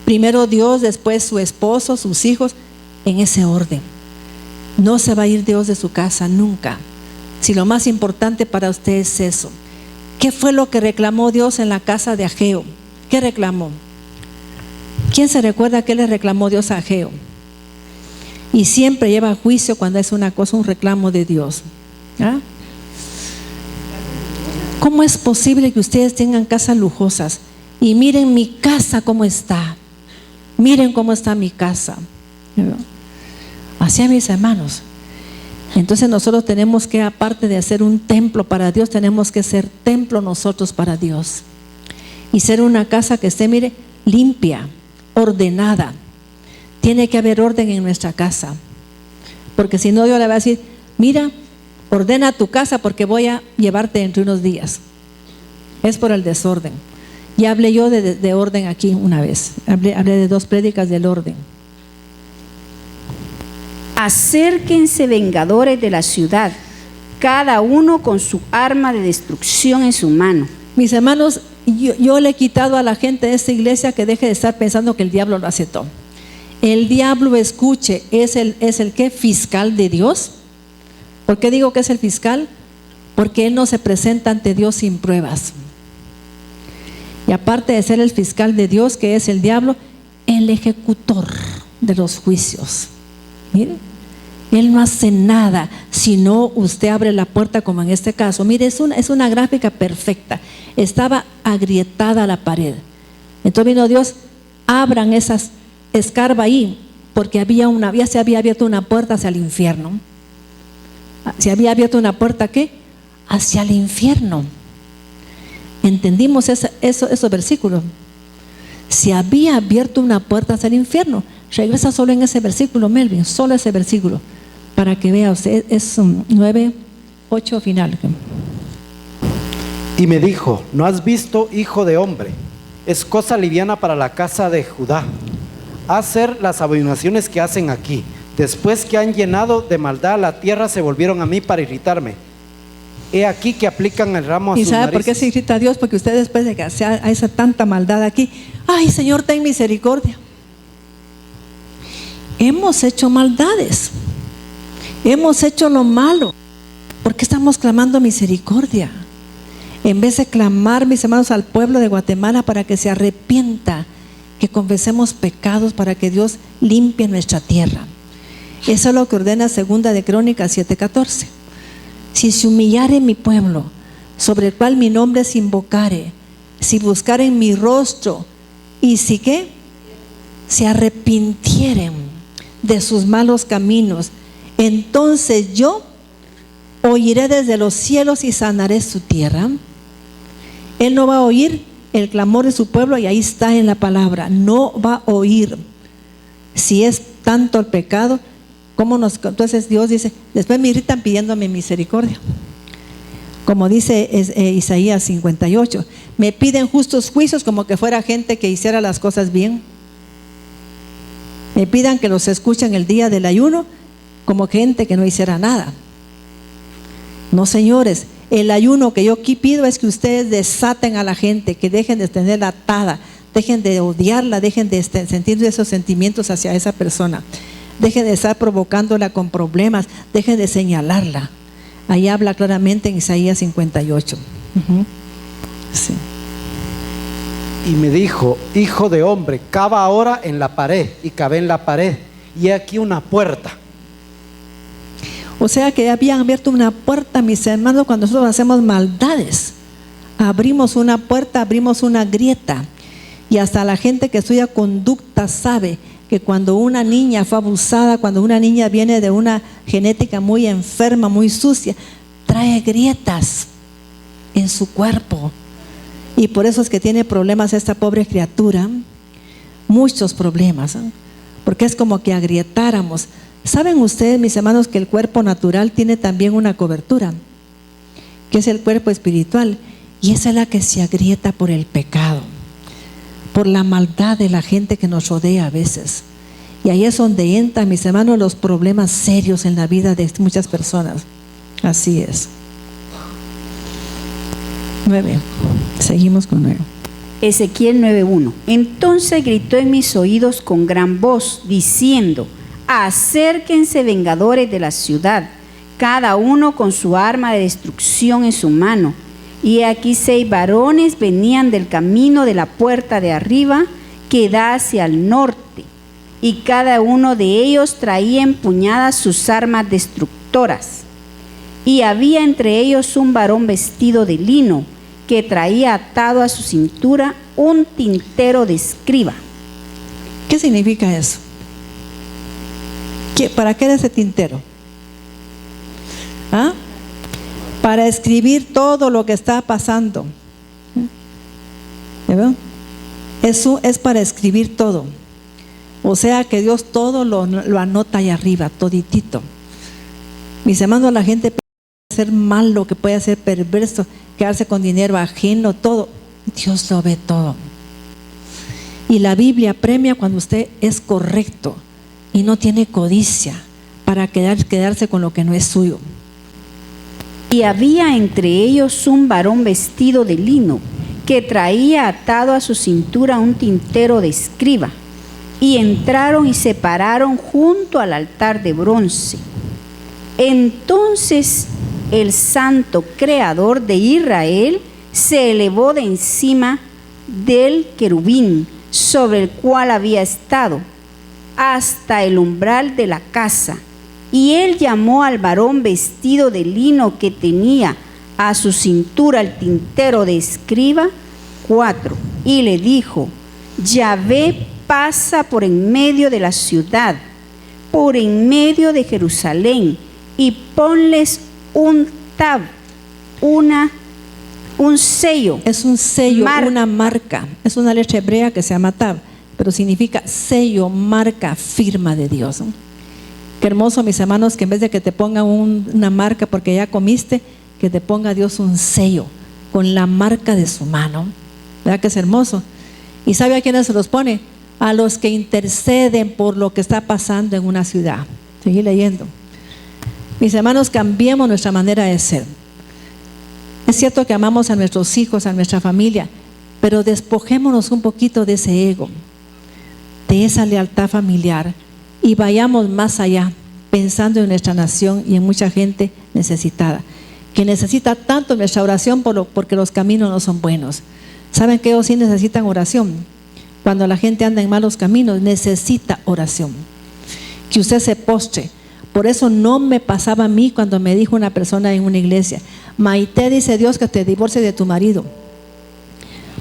Primero Dios, después su esposo, sus hijos, en ese orden. No se va a ir Dios de su casa nunca, si lo más importante para usted es eso. ¿Qué fue lo que reclamó Dios en la casa de Ageo? ¿Qué reclamó? ¿Quién se recuerda qué le reclamó Dios a Ageo? y siempre lleva juicio cuando es una cosa, un reclamo de Dios. ¿Ah? ¿Cómo es posible que ustedes tengan casas lujosas? Y miren mi casa cómo está. Miren cómo está mi casa. Así, mis hermanos. Entonces nosotros tenemos que, aparte de hacer un templo para Dios, tenemos que ser templo nosotros para Dios. Y ser una casa que esté, mire, limpia, ordenada. Tiene que haber orden en nuestra casa. Porque si no, Dios le va a decir, mira, ordena tu casa porque voy a llevarte entre unos días. Es por el desorden. Ya hablé yo de orden aquí una vez. Hablé de 2 prédicas del orden. Acérquense vengadores de la ciudad, cada uno con su arma de destrucción en su mano. Mis hermanos, yo le he quitado a la gente de esta iglesia que deje de estar pensando que el diablo lo hace todo. El diablo, escuche, es el ¿qué? Fiscal de Dios. ¿Por qué digo que es el fiscal? Porque él no se presenta ante Dios sin pruebas. Y aparte de ser el fiscal de Dios, que es el diablo, el ejecutor de los juicios. Mire, él no hace nada si no usted abre la puerta, como en este caso. Mire, es una gráfica perfecta. Estaba agrietada la pared. Entonces vino Dios, abran esas, escarba ahí, porque ya se había abierto una puerta hacia el infierno. Se había abierto una puerta, ¿qué? Hacia el infierno. ¿Entendimos esos versículos? Se había abierto una puerta hacia el infierno. Regresa solo en ese versículo, Melvin, solo ese versículo, para que vea usted. Es 9:8 final. Y me dijo, ¿no has visto, hijo de hombre? Es cosa liviana para la casa de Judá hacer las abominaciones que hacen aquí. Después que han llenado de maldad la tierra, se volvieron a mí para irritarme. He aquí que aplican el ramo a sus narices. ¿Y sabe por qué se irrita a Dios? Porque usted, después de que hace esa tanta maldad aquí, ay, Señor, ten misericordia. Hemos hecho maldades, hemos hecho lo malo. ¿Por qué estamos clamando misericordia? En vez de clamar, mis hermanos, al pueblo de Guatemala para que se arrepienta, que confesemos pecados, para que Dios limpie nuestra tierra. Eso es lo que ordena 2 de Crónicas 7:14. Si se humillare mi pueblo, sobre el cual mi nombre se invocare, si buscaren mi rostro, y si ¿qué? Se arrepintieren de sus malos caminos, entonces yo oiré desde los cielos y sanaré su tierra. Él no va a oír el clamor de su pueblo, y ahí está en la palabra, no va a oír. Si es tanto el pecado, entonces Dios dice, después me irritan pidiéndome misericordia. Como dice Isaías 58, me piden justos juicios como que fuera gente que hiciera las cosas bien. Me pidan que los escuchen el día del ayuno como gente que no hiciera nada. No, señores, el ayuno que yo aquí pido es que ustedes desaten a la gente, que dejen de tenerla atada, dejen de odiarla, dejen de sentir esos sentimientos hacia esa persona. Dejen de estar provocándola con problemas, dejen de señalarla. Ahí habla claramente en Isaías 58. Sí. Y me dijo, hijo de hombre, cava ahora en la pared. Y cavé en la pared, y aquí una puerta. O sea que habían abierto una puerta, mis hermanos, cuando nosotros hacemos maldades. Abrimos una puerta, abrimos una grieta. Y hasta la gente que estudia conducta sabe que cuando una niña fue abusada, cuando una niña viene de una genética muy enferma, muy sucia, trae grietas en su cuerpo. Y por eso es que tiene problemas esta pobre criatura, muchos problemas, ¿eh? Porque es como que agrietáramos. ¿Saben ustedes, mis hermanos, que el cuerpo natural tiene también una cobertura, que es el cuerpo espiritual? Y esa es la que se agrieta por el pecado, por la maldad de la gente que nos rodea a veces. Y ahí es donde entran, mis hermanos, los problemas serios en la vida de muchas personas. Así es. 9. Seguimos con 9. Ezequiel 9:1. Entonces gritó en mis oídos con gran voz, diciendo: acérquense vengadores de la ciudad, cada uno con su arma de destrucción en su mano. Y aquí 6 varones venían del camino de la puerta de arriba, que da hacia el norte, y cada uno de ellos traía empuñadas sus armas destructoras. Y había entre ellos un varón vestido de lino, que traía atado a su cintura un tintero de escriba. ¿Qué significa eso? ¿Para qué era ese tintero? ¿Ah? Para escribir todo lo que está pasando. ¿Ya? Eso es para escribir todo. O sea que Dios todo lo anota ahí arriba, toditito. Mis hermanos, la gente puede ser malo, que puede ser perverso, quedarse con dinero ajeno, todo. Dios lo ve todo. Y la Biblia premia cuando usted es correcto y no tiene codicia para quedarse con lo que no es suyo. Y había entre ellos un varón vestido de lino, que traía atado a su cintura un tintero de escriba. Y entraron y se pararon junto al altar de bronce. Entonces el santo creador de Israel se elevó de encima del querubín sobre el cual había estado, hasta el umbral de la casa. Y él llamó al varón vestido de lino que tenía a su cintura el tintero de escriba, 4, y le dijo: Yahvé pasa por en medio de la ciudad, por en medio de Jerusalén, y ponles un tab, un sello. Es un sello, una marca. Es una letra hebrea que se llama tab, pero significa sello, marca, firma de Dios, ¿no? Qué hermoso, mis hermanos, que en vez de que te pongan una marca porque ya comiste, que te ponga Dios un sello con la marca de su mano. ¿Verdad que es hermoso? ¿Y sabe a quiénes se los pone? A los que interceden por lo que está pasando en una ciudad. Seguí leyendo. Mis hermanos, cambiemos nuestra manera de ser. Es cierto que amamos a nuestros hijos, a nuestra familia, pero despojémonos un poquito de ese ego, de esa lealtad familiar, y vayamos más allá, pensando en nuestra nación y en mucha gente necesitada, que necesita tanto nuestra oración porque los caminos no son buenos. ¿Saben que ellos sí necesitan oración? Cuando la gente anda en malos caminos, necesita oración. Que usted se postre. Por eso no me pasaba a mí cuando me dijo una persona en una iglesia: Maite, dice Dios que te divorcie de tu marido,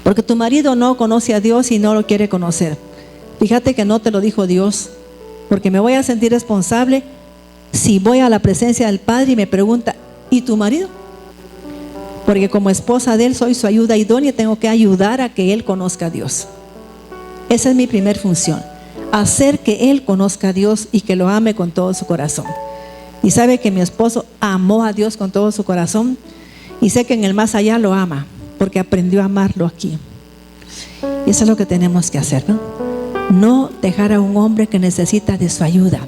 porque tu marido no conoce a Dios y no lo quiere conocer. Fíjate que no te lo dijo Dios, porque me voy a sentir responsable si voy a la presencia del Padre y me pregunta: ¿y tu marido? Porque como esposa de él soy su ayuda idónea y tengo que ayudar a que él conozca a Dios. Esa es mi primer función, hacer que él conozca a Dios y que lo ame con todo su corazón. Y sabe que mi esposo amó a Dios con todo su corazón, y sé que en el más allá lo ama, porque aprendió a amarlo aquí. Y eso es lo que tenemos que hacer, ¿no? No dejar a un hombre que necesita de su ayuda.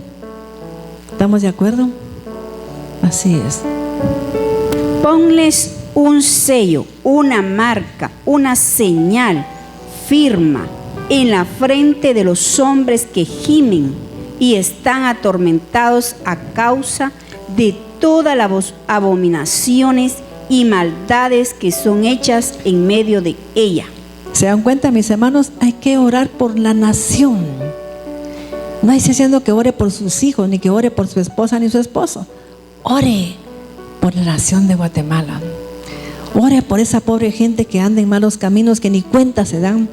¿Estamos de acuerdo? Así es. Ponles un sello, una marca, una señal firma en la frente de los hombres que gimen y están atormentados a causa de todas las abominaciones y maldades que son hechas en medio de ella. ¿Se dan cuenta, mis hermanos? Hay que orar por la nación. No estoy diciendo que ore por sus hijos, ni que ore por su esposa ni su esposo. Ore por la nación de Guatemala. Ore por esa pobre gente que anda en malos caminos, que ni cuenta se dan,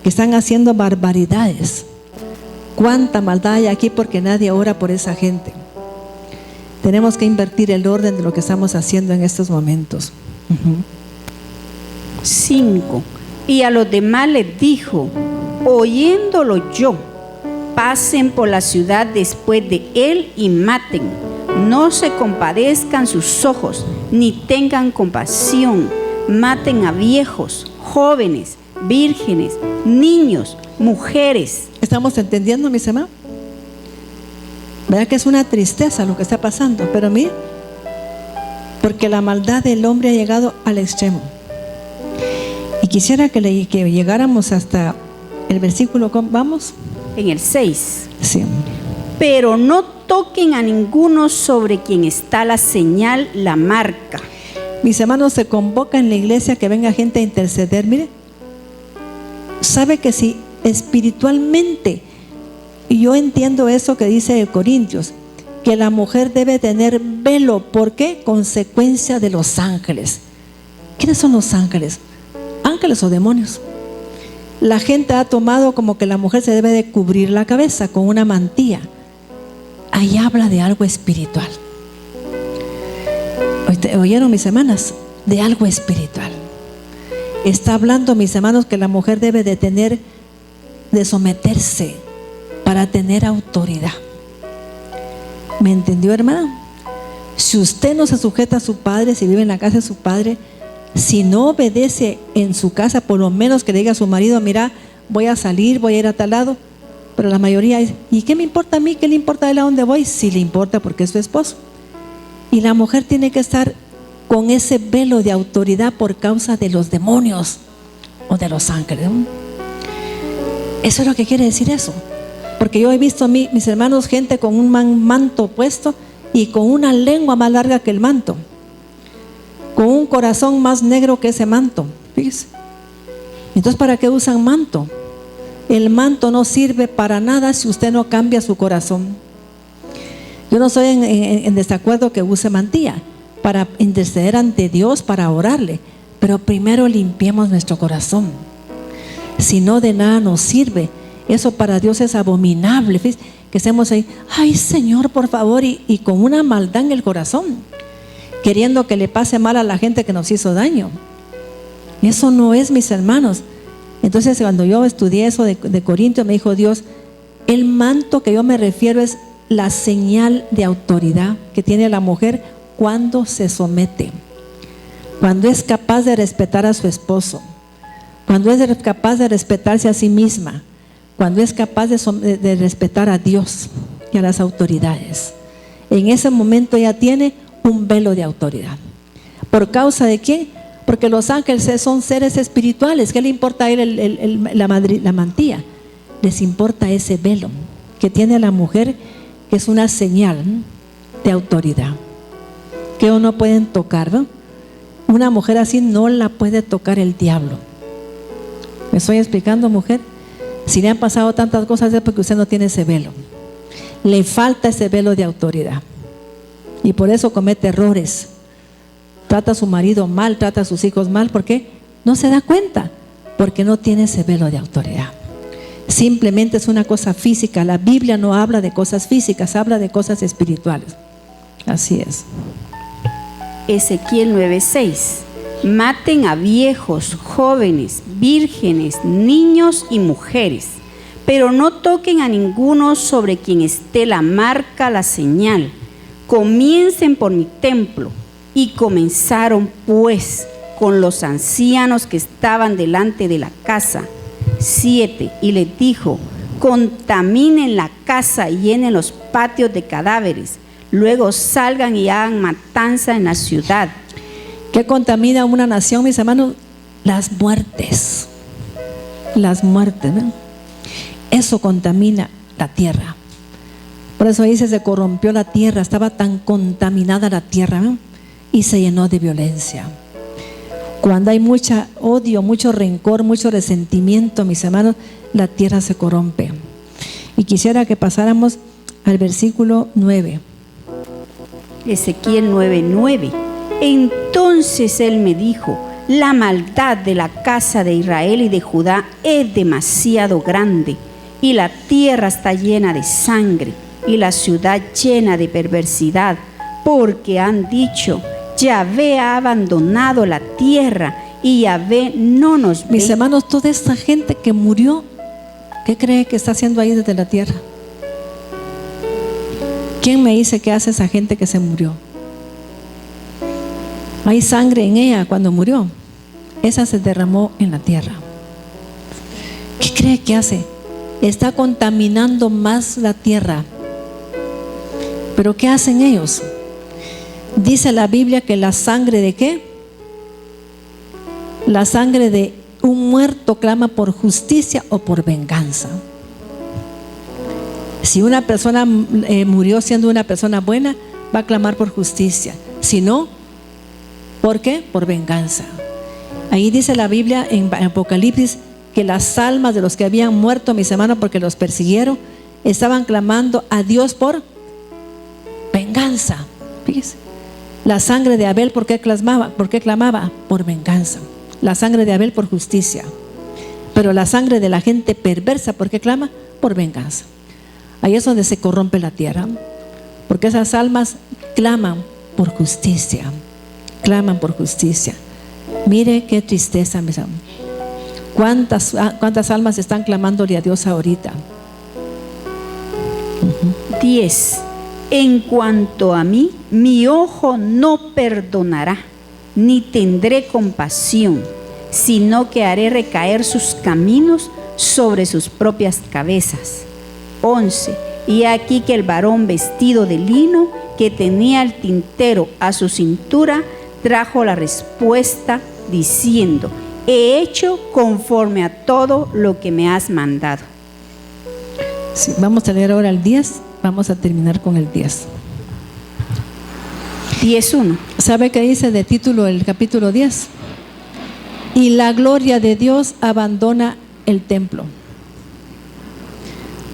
que están haciendo barbaridades. Cuánta maldad hay aquí porque nadie ora por esa gente. Tenemos que invertir el orden de lo que estamos haciendo en estos momentos. 5. Y a los demás les dijo: oyéndolo yo, pasen por la ciudad después de él y maten. No se compadezcan sus ojos, ni tengan compasión. Maten a viejos, jóvenes, vírgenes, niños, mujeres. ¿Estamos entendiendo, mis hermanos? ¿Verdad que es una tristeza lo que está pasando? Pero mire, porque la maldad del hombre ha llegado al extremo. Y quisiera que llegáramos hasta el versículo, ¿vamos? En el 6. Sí. Pero no toquen a ninguno sobre quien está la señal, la marca. Mis hermanos, se convoca en la iglesia que venga gente a interceder. Mire, sabe que si espiritualmente Y yo entiendo eso que dice Corintios, que la mujer debe tener velo. ¿Por qué? Consecuencia de los ángeles. ¿Quiénes son los ángeles? Ángeles o demonios. La gente ha tomado como que la mujer se debe de cubrir la cabeza con una mantilla. Ahí habla de algo espiritual. ¿Oyeron, mis hermanas? De algo espiritual. Está hablando, mis hermanos, que la mujer debe de someterse para tener autoridad. ¿Me entendió, hermana? Si usted no se sujeta a su padre, si vive en la casa de su padre, si no obedece en su casa, por lo menos que le diga a su marido: mira, voy a salir, voy a ir a tal lado. Pero la mayoría es: ¿y qué me importa a mí? ¿Qué le importa a él a dónde voy? Sí le importa, porque es su esposo. Y la mujer tiene que estar con ese velo de autoridad por causa de los demonios o de los ángeles. Eso es lo que quiere decir eso. Porque yo he visto a mis hermanos, gente con un manto puesto y con una lengua más larga que el manto, con un corazón más negro que ese manto. Fíjese. Entonces, ¿para qué usan manto? El manto no sirve para nada si usted no cambia su corazón. Yo no estoy en desacuerdo que use mantilla para interceder ante Dios, para orarle, pero primero limpiemos nuestro corazón. Si no, de nada nos sirve. Eso para Dios es abominable. Fíjese, que estemos ahí: ay, Señor, por favor, y con una maldad en el corazón, queriendo que le pase mal a la gente que nos hizo daño. Eso no es, mis hermanos. Entonces, cuando yo estudié eso de Corintios, me dijo Dios: el manto que yo me refiero es la señal de autoridad que tiene la mujer cuando se somete, cuando es capaz de respetar a su esposo, cuando es capaz de respetarse a sí misma, cuando es capaz de respetar a Dios y a las autoridades. En ese momento ella tiene un velo de autoridad. ¿Por causa de quién? Porque los ángeles son seres espirituales. ¿Qué le importa a él la mantilla? Les importa ese velo que tiene la mujer, que es una señal de autoridad, que no pueden tocar, ¿no? Una mujer así no la puede tocar el diablo. ¿Me estoy explicando, mujer? Si le han pasado tantas cosas es porque usted no tiene ese velo. Le falta ese velo de autoridad. Y por eso comete errores. Trata a su marido mal, trata a sus hijos mal. ¿Por qué? No se da cuenta. Porque no tiene ese velo de autoridad. Simplemente es una cosa física. La Biblia no habla de cosas físicas, habla de cosas espirituales. Así es. Ezequiel 9:6. Maten a viejos, jóvenes, vírgenes, niños y mujeres, pero no toquen a ninguno sobre quien esté la marca, la señal. Comiencen por mi templo. Y comenzaron pues con los ancianos que estaban delante de la casa. 7. Y les dijo: contaminen la casa y llenen los patios de cadáveres. Luego salgan y hagan matanza en la ciudad. ¿Qué contamina una nación, mis hermanos? Las muertes. Las muertes, ¿no? Eso contamina la tierra. Por eso dice: se corrompió la tierra. Estaba tan contaminada la tierra, ¿no? Y se llenó de violencia. Cuando hay mucho odio, mucho rencor, mucho resentimiento, mis hermanos, la tierra se corrompe. Y quisiera que pasáramos al versículo 9. Ezequiel 9:9. Entonces él me dijo: la maldad de la casa de Israel y de Judá es demasiado grande, y la tierra está llena de sangre, y la ciudad llena de perversidad, porque han dicho: Yahvé ha abandonado la tierra y Yahvé no nos ve. Mis hermanos, toda esta gente que murió, ¿qué cree que está haciendo ahí desde la tierra? ¿Quién me dice qué hace esa gente que se murió? Hay sangre en ella cuando murió. Esa se derramó en la tierra. ¿Qué cree que hace? Está contaminando más la tierra. ¿Pero qué hacen ellos? Dice la Biblia que la sangre de ¿qué? La sangre de un muerto clama por justicia o por venganza. Si una persona murió siendo una persona buena, va a clamar por justicia. Si no, ¿por qué? Por venganza. Ahí dice la Biblia en Apocalipsis que las almas de los que habían muerto, mis hermanos, porque los persiguieron, estaban clamando a Dios por venganza. Fíjese. La sangre de Abel, ¿por qué clamaba? Por venganza. La sangre de Abel por justicia. Pero la sangre de la gente perversa, ¿por qué clama? Por venganza. Ahí es donde se corrompe la tierra, porque esas almas claman por justicia. Claman por justicia. Mire qué tristeza, mis amigos. ¿Cuántas almas están clamándole a Dios ahorita? 10. En cuanto a mí, mi ojo no perdonará, ni tendré compasión, sino que haré recaer sus caminos sobre sus propias cabezas. 11. Y aquí que el varón vestido de lino, que tenía el tintero a su cintura, trajo la respuesta diciendo: he hecho conforme a todo lo que me has mandado. Sí, vamos a leer ahora el 10. Vamos a terminar con el 10. 10:1. ¿Sabe qué dice de título el capítulo 10? Y la gloria de Dios abandona el templo.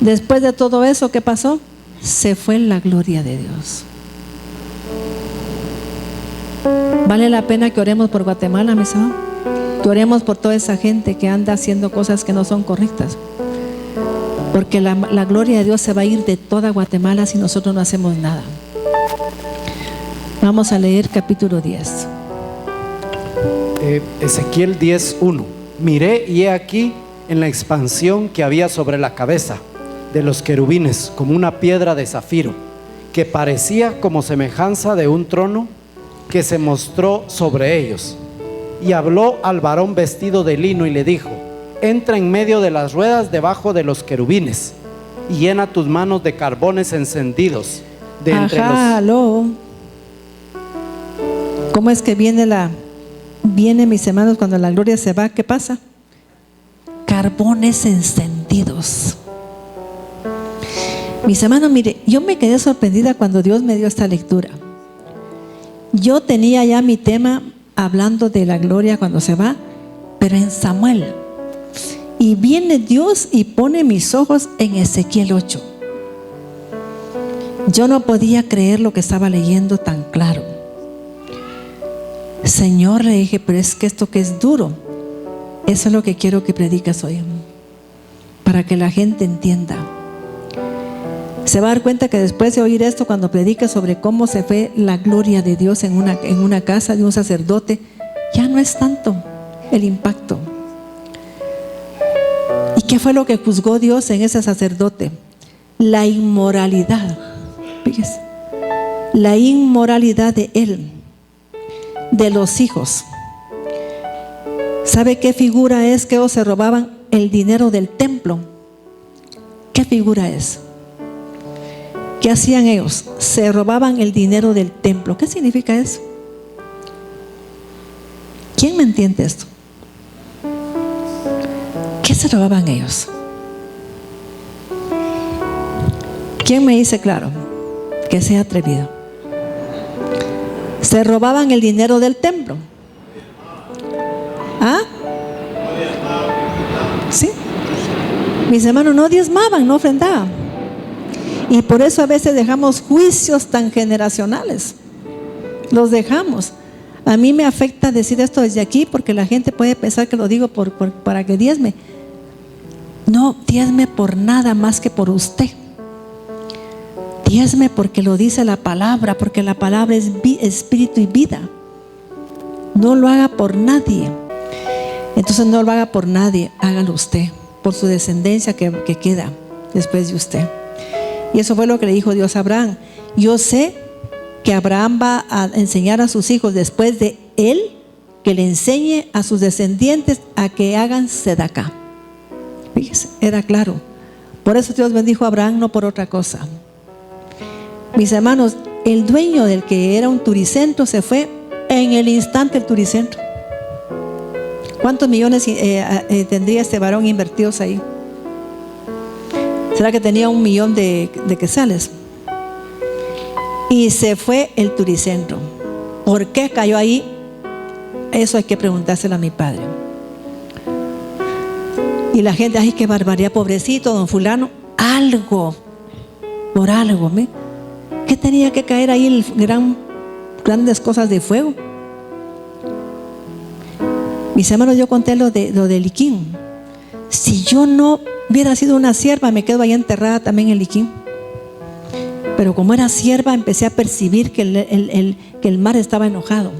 Después de todo eso, ¿qué pasó? Se fue la gloria de Dios. ¿Vale la pena que oremos por Guatemala, mis amados? Que oremos por toda esa gente que anda haciendo cosas que no son correctas. Porque la gloria de Dios se va a ir de toda Guatemala si nosotros no hacemos nada. Vamos a leer capítulo 10. Ezequiel 10:1. Miré y he aquí en la expansión que había sobre la cabeza de los querubines como una piedra de zafiro, que parecía como semejanza de un trono, que se mostró sobre ellos. Y habló al varón vestido de lino y le dijo: entra en medio de las ruedas debajo de los querubines y llena tus manos de carbones encendidos de entre los... ¿Cómo es que viene, mis hermanos, cuando la gloria se va? ¿Qué pasa? Carbones encendidos. Mis hermanos, mire, yo me quedé sorprendida cuando Dios me dio esta lectura. Yo tenía ya mi tema hablando de la gloria cuando se va, pero en Samuel. Y viene Dios y pone mis ojos en Ezequiel 8. Yo no podía creer lo que estaba leyendo tan claro. Señor, le dije, pero es que esto que es duro, eso es lo que quiero que predicas hoy, para que la gente entienda. Se va a dar cuenta que después de oír esto, cuando predica sobre cómo se fue la gloria de Dios en una casa de un sacerdote, ya no es tanto el impacto. ¿Y qué fue lo que juzgó Dios en ese sacerdote? La inmoralidad. Fíjese, la inmoralidad de él, de los hijos. ¿Sabe qué figura es que ellos se robaban el dinero del templo? ¿Qué figura es? ¿Qué hacían ellos? Se robaban el dinero del templo. ¿Qué significa eso? ¿Quién me entiende esto? ¿Qué se robaban ellos? ¿Quién me dice claro? Que sea atrevido. Se robaban el dinero del templo. ¿Ah? ¿Sí? Mis hermanos no diezmaban, no ofrendaban. Y por eso a veces dejamos juicios tan generacionales. Los dejamos. A mí me afecta decir esto desde aquí, porque la gente puede pensar que lo digo para que diezme. No diezme por nada más que por usted. Diezme porque lo dice la palabra, porque la palabra es espíritu y vida. No lo haga por nadie. Entonces no lo haga por nadie, hágalo usted, por su descendencia que queda después de usted. Y eso fue lo que le dijo Dios a Abraham. Yo sé que Abraham va a enseñar a sus hijos después de él, que le enseñe a sus descendientes a que hagan sedacá. Fíjese, era claro. Por eso Dios bendijo a Abraham, no por otra cosa. Mis hermanos, el dueño del que era un turicentro se fue en el instante el turicentro. ¿Cuántos millones tendría este varón invertidos ahí? ¿Será que tenía 1 millón de quetzales? Y se fue el turicentro. ¿Por qué cayó ahí? Eso hay que preguntárselo a mi padre. Y la gente, ay, qué barbaridad, pobrecito don fulano. Algo por algo. ¿Qué tenía que caer ahí grandes cosas de fuego? Mis hermanos, yo conté lo de Eliquín. Si yo no hubiera sido una sierva, me quedo ahí enterrada también en Eliquín. Pero como era sierva, empecé a percibir que el mar estaba enojado.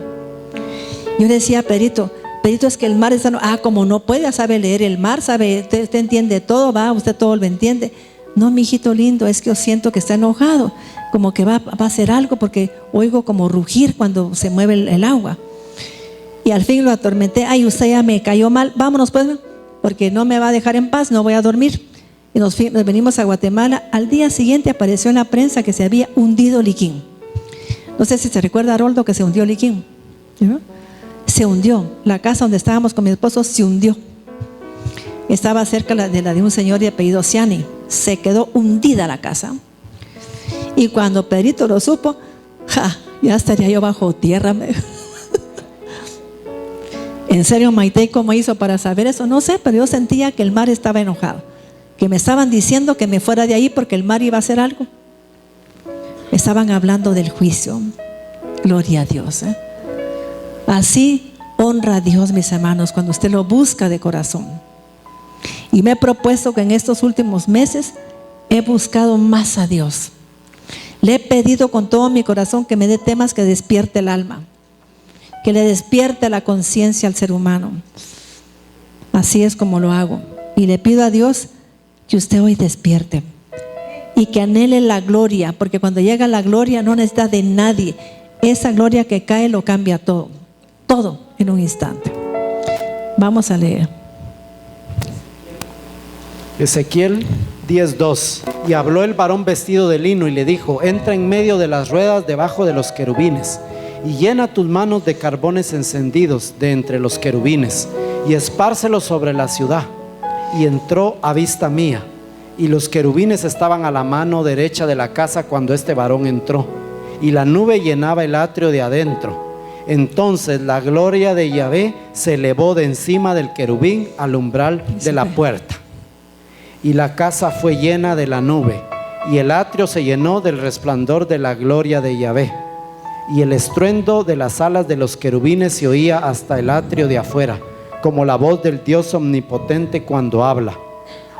Yo decía a Pedrito, es que el mar está enojado. Como no puede, ya sabe leer el mar, sabe, usted entiende todo, usted todo lo entiende. No, mi hijito lindo, es que yo siento que está enojado, como que va a hacer algo, porque oigo como rugir cuando se mueve el agua. Y al fin lo atormenté. Ay, usted ya me cayó mal, vámonos pues, porque no me va a dejar en paz, no voy a dormir. Y nos venimos a Guatemala. Al día siguiente apareció en la prensa que se había hundido Liquín. No sé si se recuerda, Haroldo, que se hundió Liquín. ¿No? Se hundió. La casa donde estábamos con mi esposo se hundió. Estaba cerca de la de un señor de apellido Ciani. Se quedó hundida la casa. Y cuando Pedrito lo supo, ya estaría yo bajo tierra. En serio, Maite, ¿cómo hizo para saber eso? No sé, pero yo sentía que el mar estaba enojado, que me estaban diciendo que me fuera de ahí porque el mar iba a hacer algo. Estaban hablando del juicio. Gloria a Dios. Así honra a Dios, mis hermanos, cuando usted lo busca de corazón. Y me he propuesto que en estos últimos meses he buscado más a Dios. Le he pedido con todo mi corazón que me dé temas que despierte el alma, que le despierte la conciencia al ser humano. Así es como lo hago. Y le pido a Dios que usted hoy despierte y que anhele la gloria, porque cuando llega la gloria no necesita de nadie. Esa gloria que cae lo cambia todo, todo en un instante. Vamos a leer Ezequiel 10:2. Y habló el varón vestido de lino y le dijo: entra en medio de las ruedas debajo de los querubines y llena tus manos de carbones encendidos de entre los querubines y espárcelos sobre la ciudad. Y entró a vista mía, y los querubines estaban a la mano derecha de la casa cuando este varón entró, y la nube llenaba el atrio de adentro. Entonces la gloria de Yahvé se elevó de encima del querubín al umbral de la puerta, y la casa fue llena de la nube, y el atrio se llenó del resplandor de la gloria de Yahvé. Y el estruendo de las alas de los querubines se oía hasta el atrio de afuera, como la voz del Dios omnipotente cuando habla.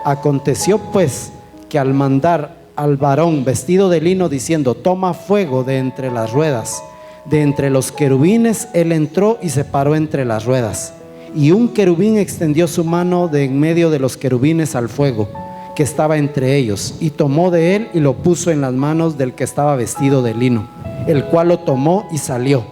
Aconteció pues que al mandar al varón vestido de lino diciendo: toma fuego de entre las ruedas, de entre los querubines, él entró y se paró entre las ruedas. Y un querubín extendió su mano de en medio de los querubines al fuego que estaba entre ellos, y tomó de él y lo puso en las manos del que estaba vestido de lino, el cual lo tomó y salió.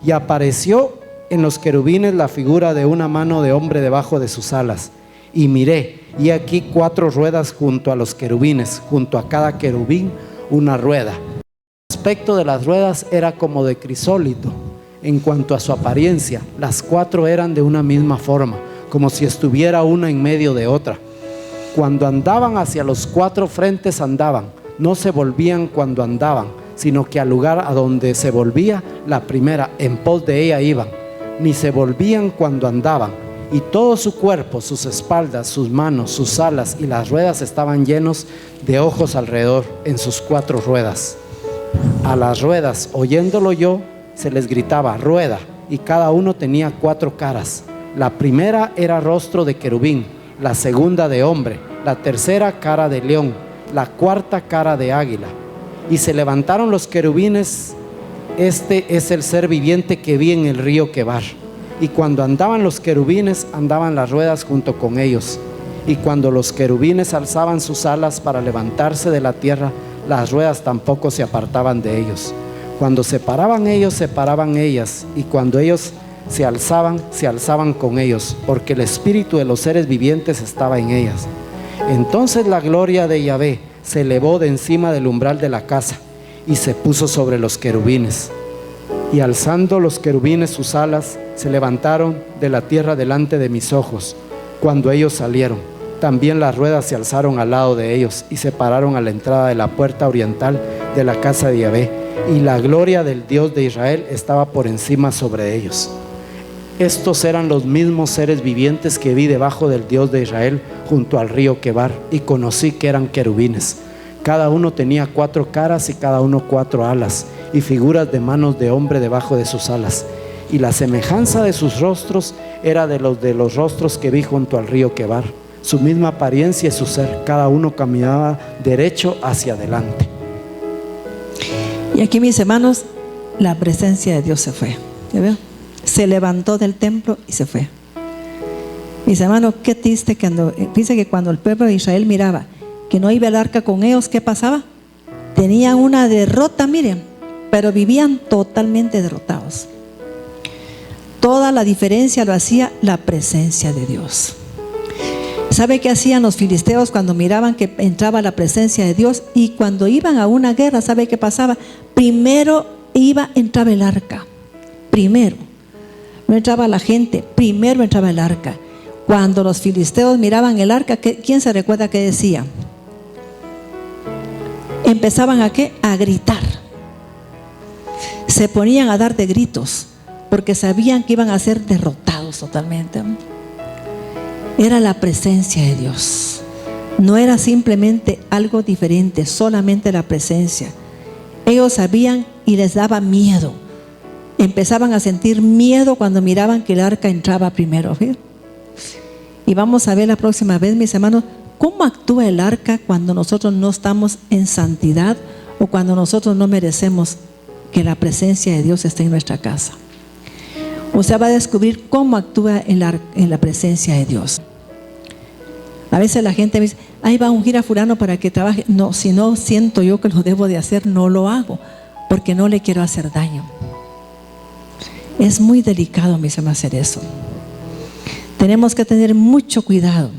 Y apareció en los querubines la figura de una mano de hombre debajo de sus alas. Y miré, y aquí 4 ruedas junto a los querubines, junto a cada querubín una rueda. El aspecto de las ruedas era como de crisólito. En cuanto a su apariencia, las 4 eran de una misma forma, como si estuviera una en medio de otra. Cuando andaban hacia los 4 frentes andaban, no se volvían cuando andaban, sino que al lugar a donde se volvía la primera, en pos de ella iban, ni se volvían cuando andaban. Y todo su cuerpo, sus espaldas, sus manos, sus alas y las ruedas estaban llenos de ojos alrededor en sus 4 ruedas. A las ruedas, oyéndolo yo, se les gritaba: rueda, y cada uno tenía 4 caras. La primera era rostro de querubín, la segunda de hombre, la tercera cara de león, la cuarta cara de águila. Y se levantaron los querubines. Este es el ser viviente que vi en el río Quebar. Y cuando andaban los querubines, andaban las ruedas junto con ellos. Y cuando los querubines alzaban sus alas para levantarse de la tierra, las ruedas tampoco se apartaban de ellos. Cuando se paraban ellos, se paraban ellas. Y cuando ellos se alzaban con ellos, porque el espíritu de los seres vivientes estaba en ellas. Entonces la gloria de Yahvé se elevó de encima del umbral de la casa y se puso sobre los querubines. Y alzando los querubines sus alas, se levantaron de la tierra delante de mis ojos. Cuando ellos salieron, también las ruedas se alzaron al lado de ellos y se pararon a la entrada de la puerta oriental de la casa de Yahvé. Y la gloria del Dios de Israel estaba por encima sobre ellos. Estos eran los mismos seres vivientes que vi debajo del Dios de Israel junto al río Quebar, y conocí que eran querubines. Cada uno tenía 4 caras y cada uno 4 alas, y figuras de manos de hombre debajo de sus alas. Y la semejanza de sus rostros era de los rostros que vi junto al río Quebar. Su misma apariencia y su ser, cada uno caminaba derecho hacia adelante. Y aquí, mis hermanos, la presencia de Dios se fue. ¿Ya veo? Se levantó del templo y se fue. Mis hermanos, qué triste dice que cuando el pueblo de Israel miraba que no iba el arca con ellos, ¿qué pasaba? Tenían una derrota, miren, pero vivían totalmente derrotados. Toda la diferencia lo hacía la presencia de Dios. ¿Sabe qué hacían los filisteos cuando miraban que entraba la presencia de Dios? Y cuando iban a una guerra, ¿sabe qué pasaba? Primero entraba el arca. Primero. No entraba la gente, primero entraba el arca. Cuando los filisteos miraban el arca, ¿quién se recuerda qué decía? Empezaban ¿a qué? A gritar. Se ponían a dar de gritos, porque sabían que iban a ser derrotados totalmente. Era la presencia de Dios. No era simplemente algo diferente, solamente la presencia. Ellos sabían y les daba miedo. Empezaban a sentir miedo cuando miraban que el arca entraba primero. ¿Sí? Y vamos a ver la próxima vez, mis hermanos, cómo actúa el arca cuando nosotros no estamos en santidad o cuando nosotros no merecemos que la presencia de Dios esté en nuestra casa. Usted va a descubrir cómo actúa en la presencia de Dios. A veces la gente me dice, ahí va a ungir a fulano para que trabaje. No, si no siento yo que lo debo de hacer, no lo hago, porque no le quiero hacer daño. Es muy delicado, mis hermanos, hacer eso. Tenemos que tener mucho cuidado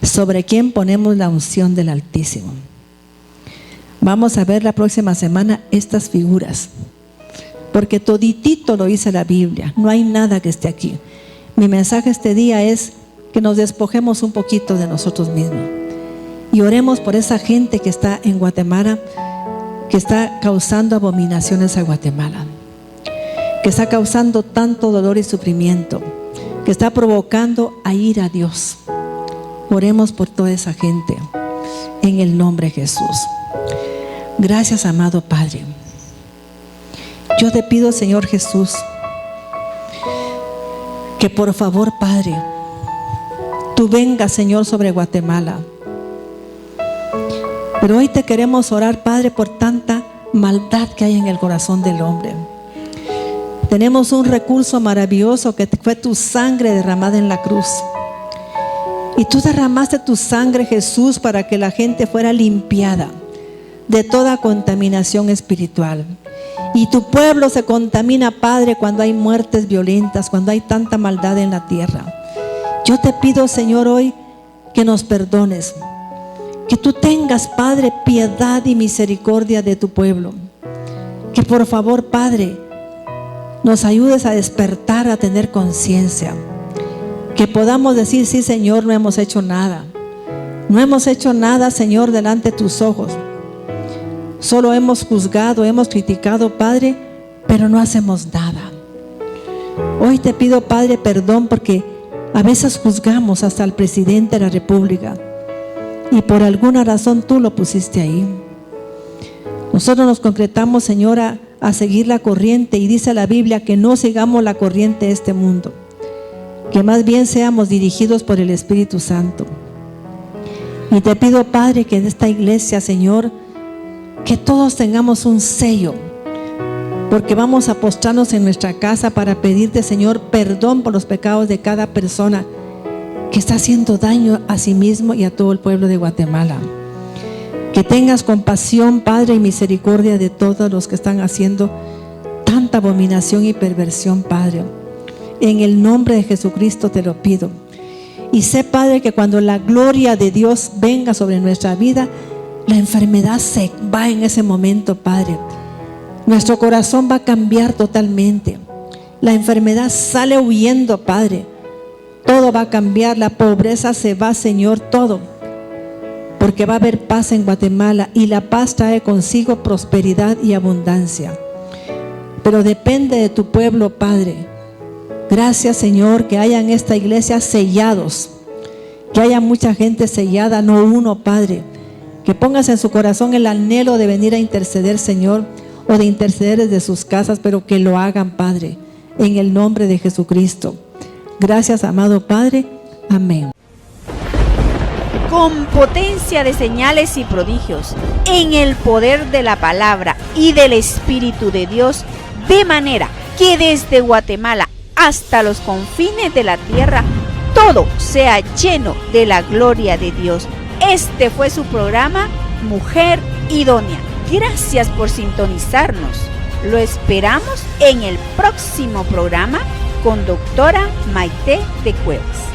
sobre quién ponemos la unción del Altísimo. Vamos a ver la próxima semana estas figuras, porque toditito lo dice la Biblia. No hay nada que esté aquí. Mi mensaje este día es que nos despojemos un poquito de nosotros mismos y oremos por esa gente que está en Guatemala, que está causando abominaciones a Guatemala, que está causando tanto dolor y sufrimiento, que está provocando a ir a Dios. Oremos por toda esa gente en el nombre de Jesús. Gracias, amado Padre. Yo te pido, Señor Jesús, que por favor, Padre, tú vengas, Señor, sobre Guatemala. Pero hoy te queremos orar, Padre, por tanta maldad que hay en el corazón del hombre. Tenemos un recurso maravilloso que fue tu sangre derramada en la cruz. Y tú derramaste tu sangre, Jesús, para que la gente fuera limpiada de toda contaminación espiritual. Y tu pueblo se contamina, Padre, cuando hay muertes violentas, cuando hay tanta maldad en la tierra. Yo te pido, Señor, hoy que nos perdones, que tú tengas, Padre, piedad y misericordia de tu pueblo. Que por favor, Padre, nos ayudes a despertar, a tener conciencia. Que podamos decir, sí, Señor, no hemos hecho nada. No hemos hecho nada, Señor, delante de tus ojos. Solo hemos juzgado, hemos criticado, Padre, pero no hacemos nada. Hoy te pido, Padre, perdón porque a veces juzgamos hasta al presidente de la República y por alguna razón tú lo pusiste ahí. Nosotros nos concretamos, Señor, a seguir la corriente, y dice la Biblia que no sigamos la corriente de este mundo, que más bien seamos dirigidos por el Espíritu Santo. Y te pido, Padre, que de esta iglesia, Señor, que todos tengamos un sello, porque vamos a postrarnos en nuestra casa para pedirte, Señor, perdón por los pecados de cada persona que está haciendo daño a sí mismo y a todo el pueblo de Guatemala. Que tengas compasión, Padre, y misericordia de todos los que están haciendo tanta abominación y perversión, Padre. En el nombre de Jesucristo te lo pido. Y sé, Padre, que cuando la gloria de Dios venga sobre nuestra vida, la enfermedad se va en ese momento, Padre. Nuestro corazón va a cambiar totalmente. La enfermedad sale huyendo, Padre. Todo va a cambiar, la pobreza se va, Señor, todo. Porque va a haber paz en Guatemala, y la paz trae consigo prosperidad y abundancia. Pero depende de tu pueblo, Padre. Gracias, Señor, que haya en esta iglesia sellados, que haya mucha gente sellada, no uno, Padre, que pongas en su corazón el anhelo de venir a interceder, Señor, o de interceder desde sus casas, pero que lo hagan, Padre, en el nombre de Jesucristo. Gracias, amado Padre. Amén. Con potencia de señales y prodigios, en el poder de la palabra y del Espíritu de Dios, de manera que desde Guatemala hasta los confines de la tierra, todo sea lleno de la gloria de Dios. Este fue su programa Mujer Idónea. Gracias por sintonizarnos. Lo esperamos en el próximo programa con doctora Maite de Cuevas.